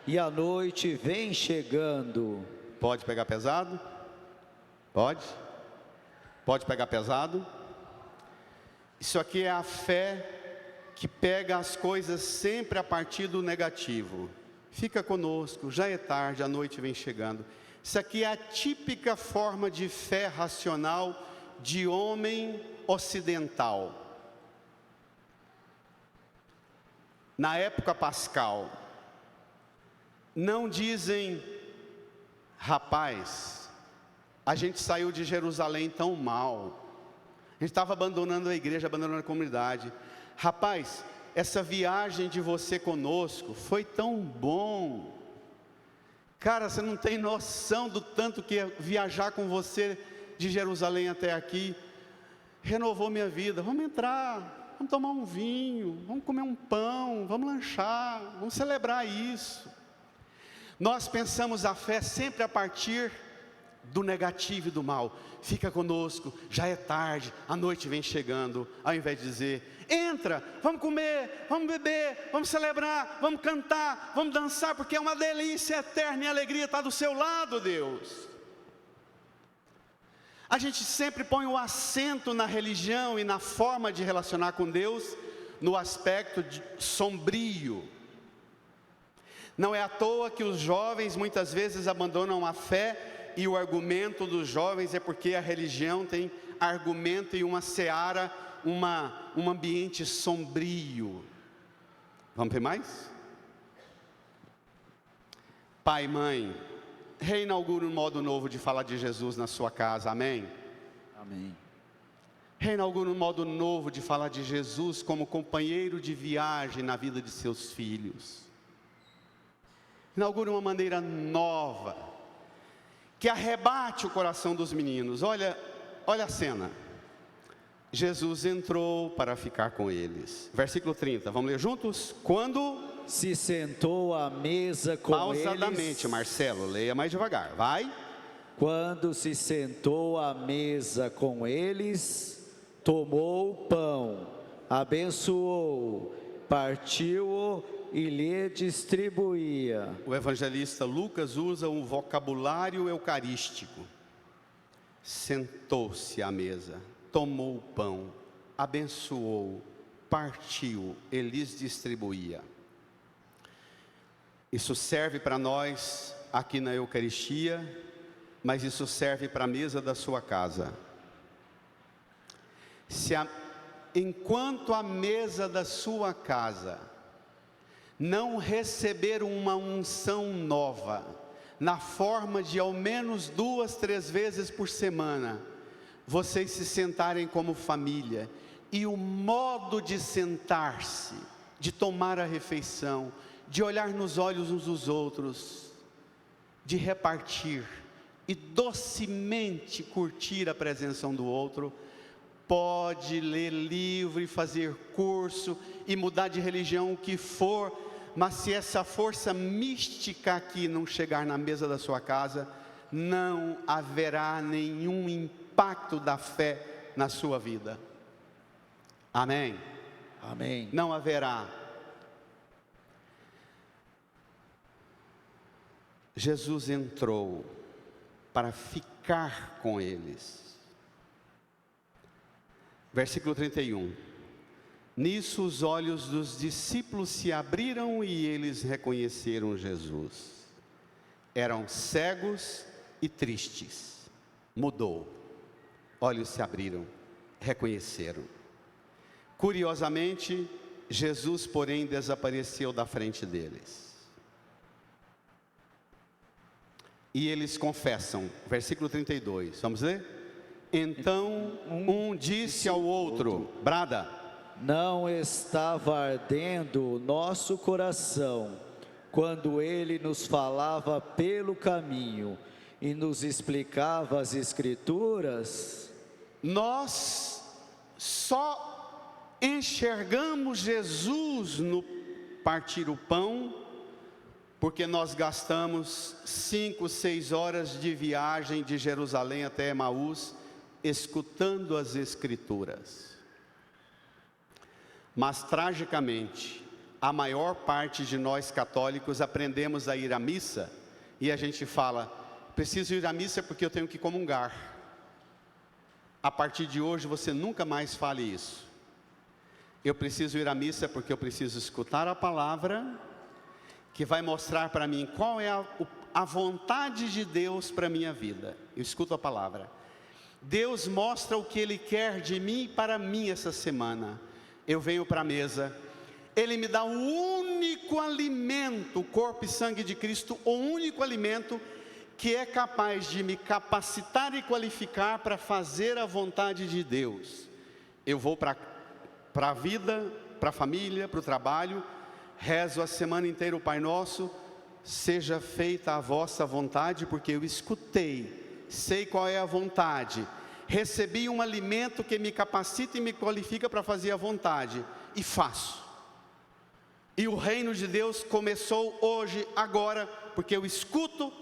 e a noite vem chegando. Pode pegar pesado? Pode? Pode pegar pesado? Isso aqui é a fé que pega as coisas sempre a partir do negativo. Fica conosco, já é tarde, a noite vem chegando. Isso aqui é a típica forma de fé racional de homem ocidental. Na época pascal, não dizem, rapaz, a gente saiu de Jerusalém tão mal, a gente estava abandonando a igreja, abandonando a comunidade. Rapaz, essa viagem de você conosco foi tão bom. Cara, você não tem noção do tanto que viajar com você de Jerusalém até aqui renovou minha vida. Vamos entrar, vamos tomar um vinho, vamos comer um pão, vamos lanchar, vamos celebrar isso. Nós pensamos a fé sempre a partir do negativo e do mal. Fica conosco, já é tarde, a noite vem chegando, ao invés de dizer, entra, vamos comer, vamos beber, vamos celebrar, vamos cantar, vamos dançar, porque é uma delícia eterna e a alegria está do seu lado, Deus. A gente sempre põe o acento na religião e na forma de relacionar com Deus, no aspecto sombrio. Não é à toa que os jovens muitas vezes abandonam a fé, e o argumento dos jovens é porque a religião tem argumento e uma seara, um ambiente sombrio. Vamos ver mais? Pai e mãe, reinaugura um modo novo de falar de Jesus na sua casa, amém? Amém. Reinaugura um modo novo de falar de Jesus como companheiro de viagem na vida de seus filhos. inaugure uma maneira nova, que arrebate o coração dos meninos. Olha a cena. Jesus entrou para ficar com eles. Versículo 30, vamos ler juntos? Quando se sentou à mesa com pausadamente, eles. Marcelo, leia mais devagar, vai. Quando se sentou à mesa com eles, tomou o pão, abençoou, partiu-o e lhe distribuía. O evangelista Lucas usa um vocabulário eucarístico. Sentou-se à mesa, tomou o pão, abençoou, partiu e lhes distribuía. Isso serve para nós aqui na Eucaristia, mas isso serve para a mesa da sua casa. Enquanto a mesa da sua casa não receber uma unção nova, na forma de ao menos 2, 3 vezes por semana, vocês se sentarem como família, e o modo de sentar-se, de tomar a refeição, de olhar nos olhos uns dos outros, de repartir e docemente curtir a presença um do outro, pode ler livro e fazer curso e mudar de religião, o que for, mas se essa força mística aqui não chegar na mesa da sua casa, não haverá nenhum impacto da fé na sua vida. Amém? Amém. Não haverá. Jesus entrou para ficar com eles. Versículo 31. Nisso os olhos dos discípulos se abriram e eles reconheceram Jesus. Eram cegos e tristes. Mudou. Olhos se abriram, reconheceram. Curiosamente, Jesus, porém, desapareceu da frente deles. E eles confessam, versículo 32, vamos ler? Então um disse ao outro, brada: não estava ardendo o nosso coração, quando ele nos falava pelo caminho, e nos explicava as Escrituras? Nós só enxergamos Jesus no partir o pão, porque nós gastamos 5, 6 horas de viagem de Jerusalém até Emaús, escutando as Escrituras. Mas tragicamente, a maior parte de nós católicos aprendemos a ir à missa, e a gente fala, preciso ir à missa porque eu tenho que comungar. A partir de hoje você nunca mais fale isso. Eu preciso ir à missa porque eu preciso escutar a palavra, que vai mostrar para mim qual é a vontade de Deus para a minha vida. Eu escuto a palavra. Deus mostra o que Ele quer de mim e para mim essa semana. Eu venho para a mesa, Ele me dá o único alimento, o corpo e sangue de Cristo, o único alimento que é capaz de me capacitar e qualificar para fazer a vontade de Deus. Eu vou para a vida, para a família, para o trabalho, rezo a semana inteira o Pai Nosso, seja feita a vossa vontade, porque eu escutei, sei qual é a vontade, recebi um alimento que me capacita e me qualifica para fazer a vontade, e faço. E o reino de Deus começou hoje, agora, porque eu escuto,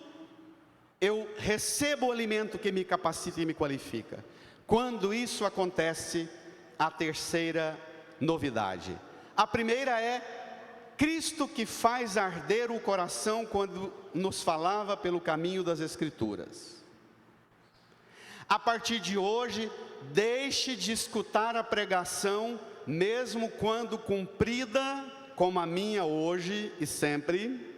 eu recebo o alimento que me capacita e me qualifica. Quando isso acontece, a terceira novidade. A primeira é Cristo que faz arder o coração quando nos falava pelo caminho das Escrituras. A partir de hoje, deixe de escutar a pregação, mesmo quando cumprida, como a minha hoje e sempre.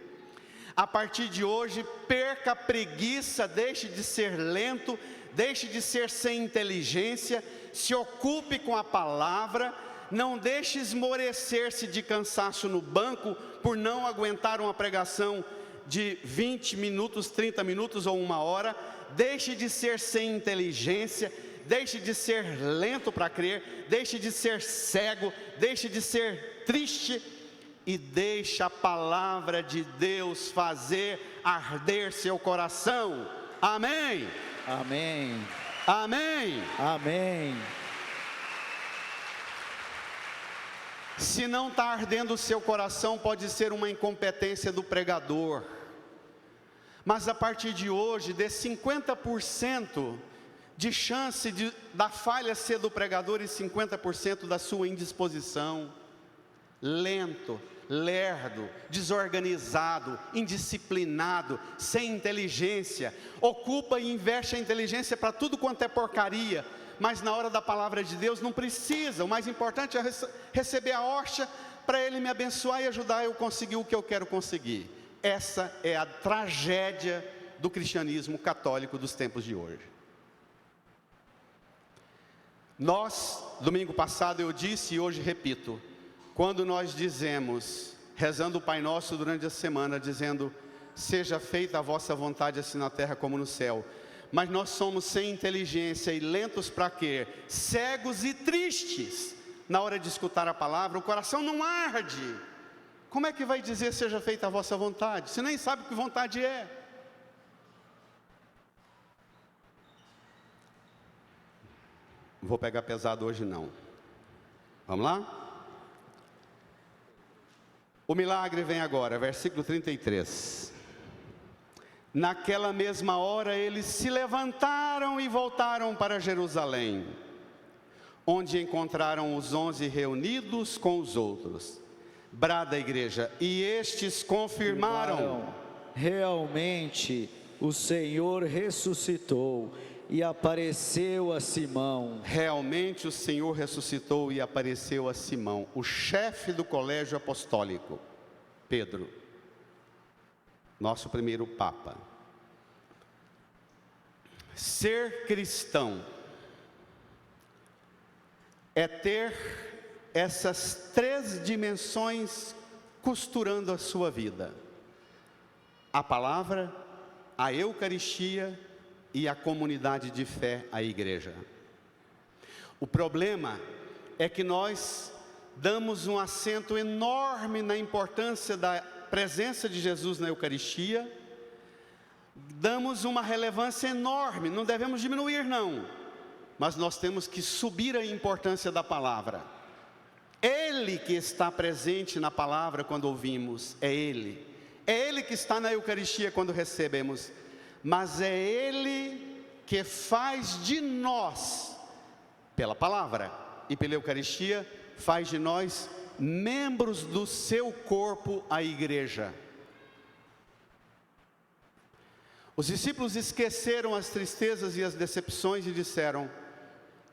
A partir de hoje, perca a preguiça, deixe de ser lento, deixe de ser sem inteligência, se ocupe com a palavra. Não deixe esmorecer-se de cansaço no banco, por não aguentar uma pregação de 20 minutos, 30 minutos ou 1 hora. Deixe de ser sem inteligência, deixe de ser lento para crer, deixe de ser cego, deixe de ser triste. e deixe a palavra de Deus fazer arder seu coração. Amém? Amém. Amém? Amém. Se não está ardendo o seu coração, pode ser uma incompetência do pregador. Mas a partir de hoje, dê 50% de chance da falha ser do pregador e 50% da sua indisposição. Lento, lerdo, desorganizado, indisciplinado, sem inteligência. Ocupa e investe a inteligência para tudo quanto é porcaria. Mas na hora da palavra de Deus não precisa. O mais importante é receber a hóstia para Ele me abençoar e ajudar eu conseguir o que eu quero conseguir. Essa é a tragédia do cristianismo católico dos tempos de hoje. Nós, domingo passado eu disse e hoje repito, quando nós dizemos, rezando o Pai Nosso durante a semana, dizendo, seja feita a vossa vontade assim na terra como no céu. Mas nós somos sem inteligência e lentos para quê? Cegos e tristes na hora de escutar a palavra, o coração não arde. Como é que vai dizer seja feita a vossa vontade? Você nem sabe o que vontade é. Não vou pegar pesado hoje não. Vamos lá? O milagre vem agora, versículo 33. Naquela mesma hora eles se levantaram e voltaram para Jerusalém, onde encontraram os 11 reunidos com os outros. Brada a igreja, e estes confirmaram. Realmente o Senhor ressuscitou e apareceu a Simão. Realmente o Senhor ressuscitou e apareceu a Simão, o chefe do colégio apostólico, Pedro, nosso primeiro Papa. Ser cristão é ter essas 3 dimensões costurando a sua vida: a palavra, a Eucaristia e a comunidade de fé, a igreja. O problema é que nós damos um acento enorme na importância da presença de Jesus na Eucaristia, damos uma relevância enorme, não devemos diminuir não, mas nós temos que subir a importância da palavra. Ele que está presente na palavra quando ouvimos, é Ele que está na Eucaristia quando recebemos, mas é Ele que faz de nós, pela palavra e pela Eucaristia, faz de nós membros do seu corpo, a igreja. Os discípulos esqueceram as tristezas e as decepções e disseram: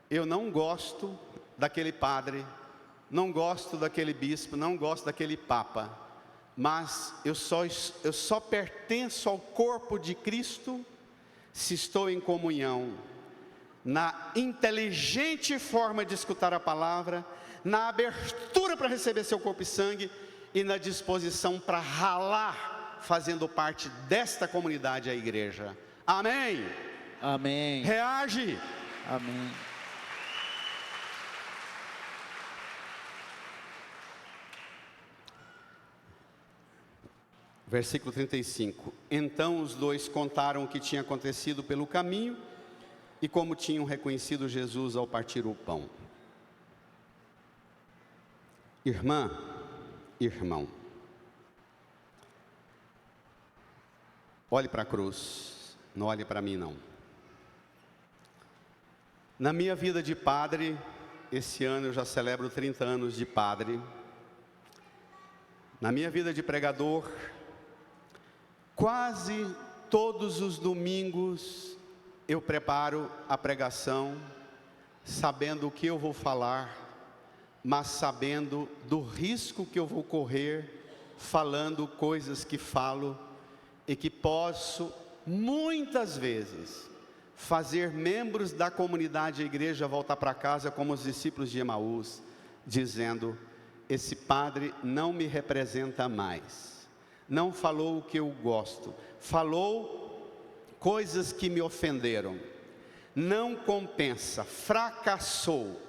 eu não gosto daquele padre, não gosto daquele bispo, não gosto daquele papa, mas eu só pertenço ao corpo de Cristo se estou em comunhão, na inteligente forma de escutar a palavra, na abertura para receber seu corpo e sangue e na disposição para ralar, fazendo parte desta comunidade, a igreja. Amém? Amém. Reage. Amém. Versículo 35. Então os 2 contaram o que tinha acontecido pelo caminho e como tinham reconhecido Jesus ao partir o pão. Irmã, irmão, olhe para a cruz, não olhe para mim não. Na minha vida de padre, esse ano eu já celebro 30 anos de padre. Na minha vida de pregador, quase todos os domingos eu preparo a pregação, sabendo o que eu vou falar, mas sabendo do risco que eu vou correr, falando coisas que falo, e que posso, muitas vezes, fazer membros da comunidade e igreja voltar para casa como os discípulos de Emaús, dizendo: esse padre não me representa mais, não falou o que eu gosto, falou coisas que me ofenderam, não compensa, fracassou.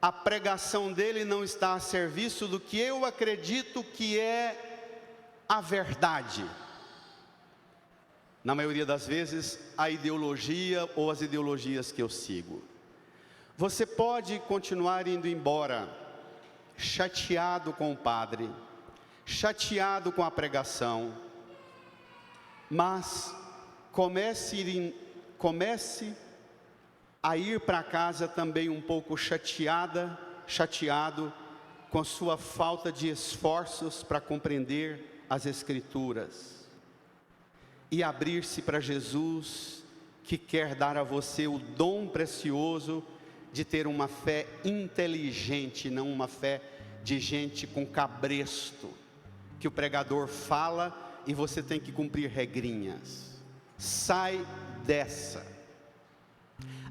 a pregação dele não está a serviço do que eu acredito que é a verdade. Na maioria das vezes, a ideologia ou as ideologias que eu sigo. Você pode continuar indo embora, chateado com o padre, chateado com a pregação, mas comece a ir para casa também um pouco chateado com sua falta de esforços para compreender as Escrituras. E abrir-se para Jesus, que quer dar a você o dom precioso de ter uma fé inteligente, não uma fé de gente com cabresto, que o pregador fala e você tem que cumprir regrinhas. Sai dessa.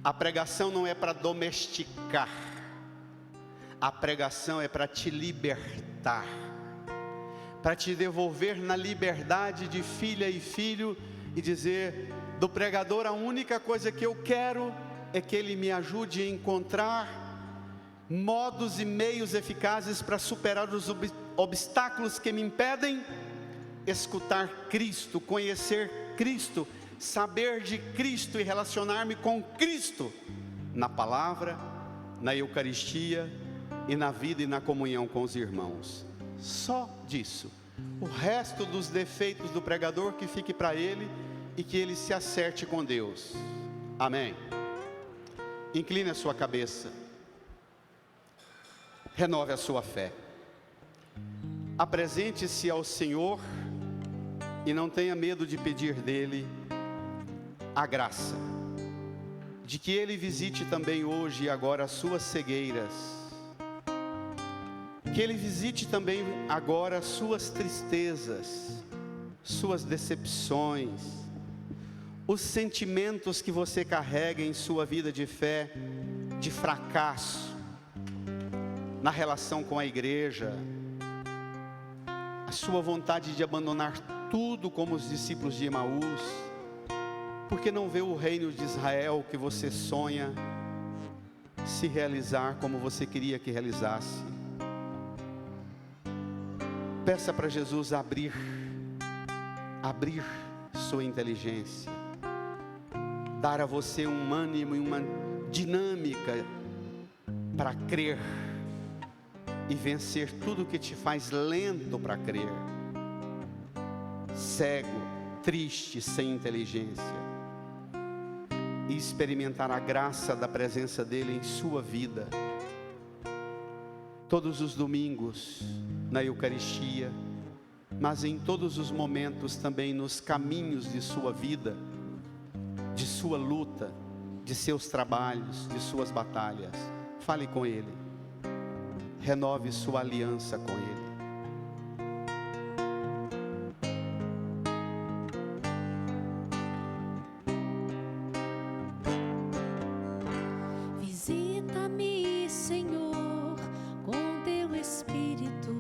A pregação não é para domesticar, a pregação é para te libertar, para te devolver na liberdade de filha e filho, e dizer, do pregador a única coisa que eu quero é que ele me ajude a encontrar modos e meios eficazes para superar os obstáculos que me impedem escutar Cristo, conhecer Cristo, saber de Cristo e relacionar-me com Cristo, na palavra, na Eucaristia e na vida e na comunhão com os irmãos. Só disso. O resto dos defeitos do pregador que fique para ele e que ele se acerte com Deus. Amém. Incline a sua cabeça. Renove a sua fé. Apresente-se ao Senhor e não tenha medo de pedir dele a graça de que ele visite também hoje e agora as suas cegueiras, que ele visite também agora as suas tristezas, suas decepções, os sentimentos que você carrega em sua vida de fé, de fracasso, na relação com a igreja, a sua vontade de abandonar tudo como os discípulos de Emaús, porque não vê o reino de Israel que você sonha se realizar como você queria que realizasse. Peça para Jesus abrir sua inteligência, dar a você um ânimo e uma dinâmica para crer e vencer tudo que te faz lento para crer, cego, triste, sem inteligência, e experimentar a graça da presença dele em sua vida, todos os domingos, na Eucaristia, mas em todos os momentos também nos caminhos de sua vida, de sua luta, de seus trabalhos, de suas batalhas. Fale com ele, renove sua aliança com ele. Visita-me, Senhor, com teu Espírito,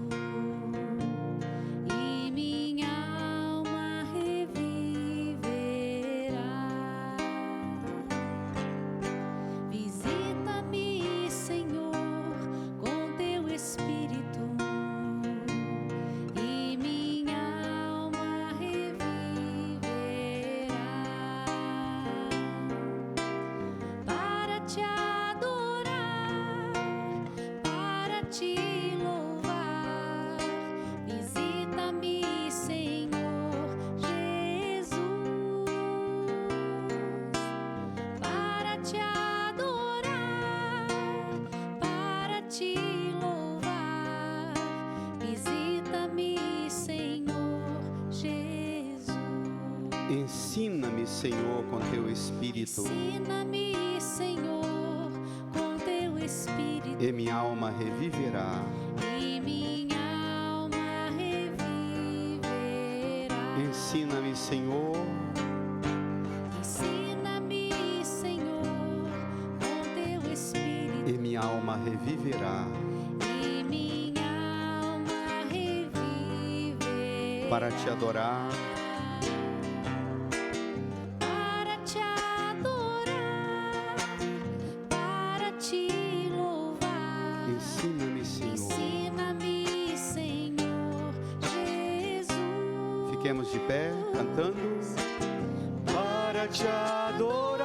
e minha alma reviverá. Visita-me, Senhor, com teu Espírito, e minha alma reviverá. Para te adorar, para te louvar, visita-me, Senhor Jesus. Para te adorar, para te louvar, visita-me, Senhor Jesus. Ensina-me, Senhor, com teu Espírito, Ensina-me, Senhor, com teu Espírito, e minha alma reviverá. e minha alma reviverá. Ensina-me, Senhor, Ensina-me, Senhor, com teu Espírito, e minha alma reviverá, e minha alma reviverá. para te adorar, Para te adorar, para te louvar, Fiquemos de pé, cantando. Para te adorar,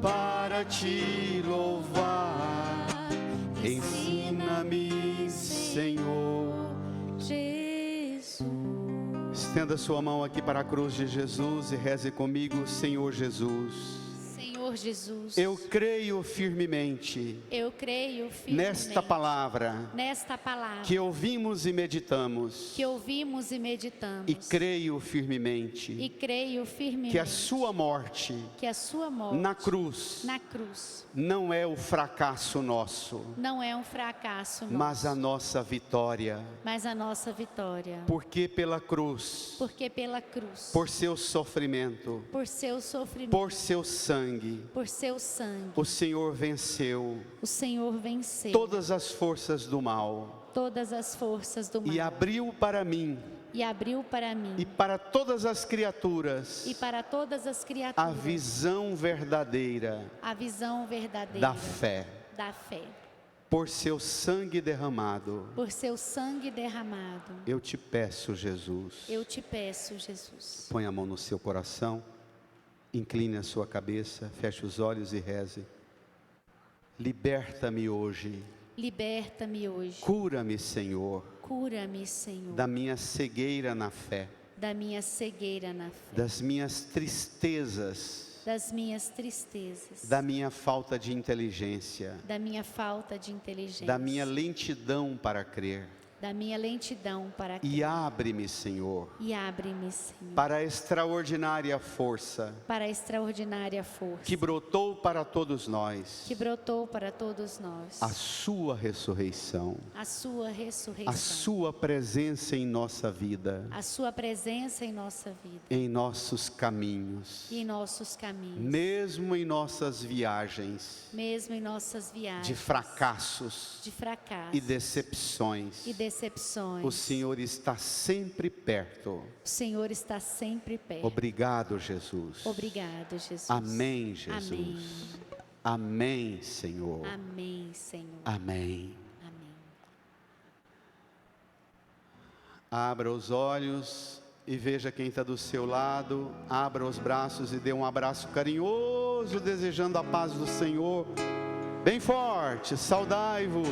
para te louvar, ensina-me, Senhor Jesus. Estenda sua mão aqui para a cruz de Jesus e reze comigo. Senhor Jesus, Senhor Jesus, eu creio firmemente eu creio firmemente nesta palavra que ouvimos e meditamos, e creio firmemente que a sua morte na cruz não é o fracasso nosso, mas a nossa vitória, porque pela cruz, por seu sofrimento, por seu sangue, o Senhor venceu todas as forças do mal e abriu para mim e para todas as criaturas a visão verdadeira da fé. Por seu sangue derramado, eu te peço, Jesus. Põe a mão no seu coração, incline a sua cabeça, feche os olhos e reze. Liberta-me hoje. Cura-me, Senhor. Da minha cegueira na fé. Das minhas tristezas. Da minha falta de inteligência. Da minha lentidão para crer. E abre-me, Senhor, para a extraordinária força que brotou para todos nós, a sua ressurreição, a sua presença em nossa vida, em nossos caminhos, mesmo em nossas viagens de fracassos e decepções. O Senhor está sempre perto. Obrigado, Jesus. Amém, Jesus. Amém, Senhor. Amém. Abra os olhos e veja quem está do seu lado. Abra os braços e dê um abraço carinhoso, desejando a paz do Senhor. Bem forte, saudai-vos.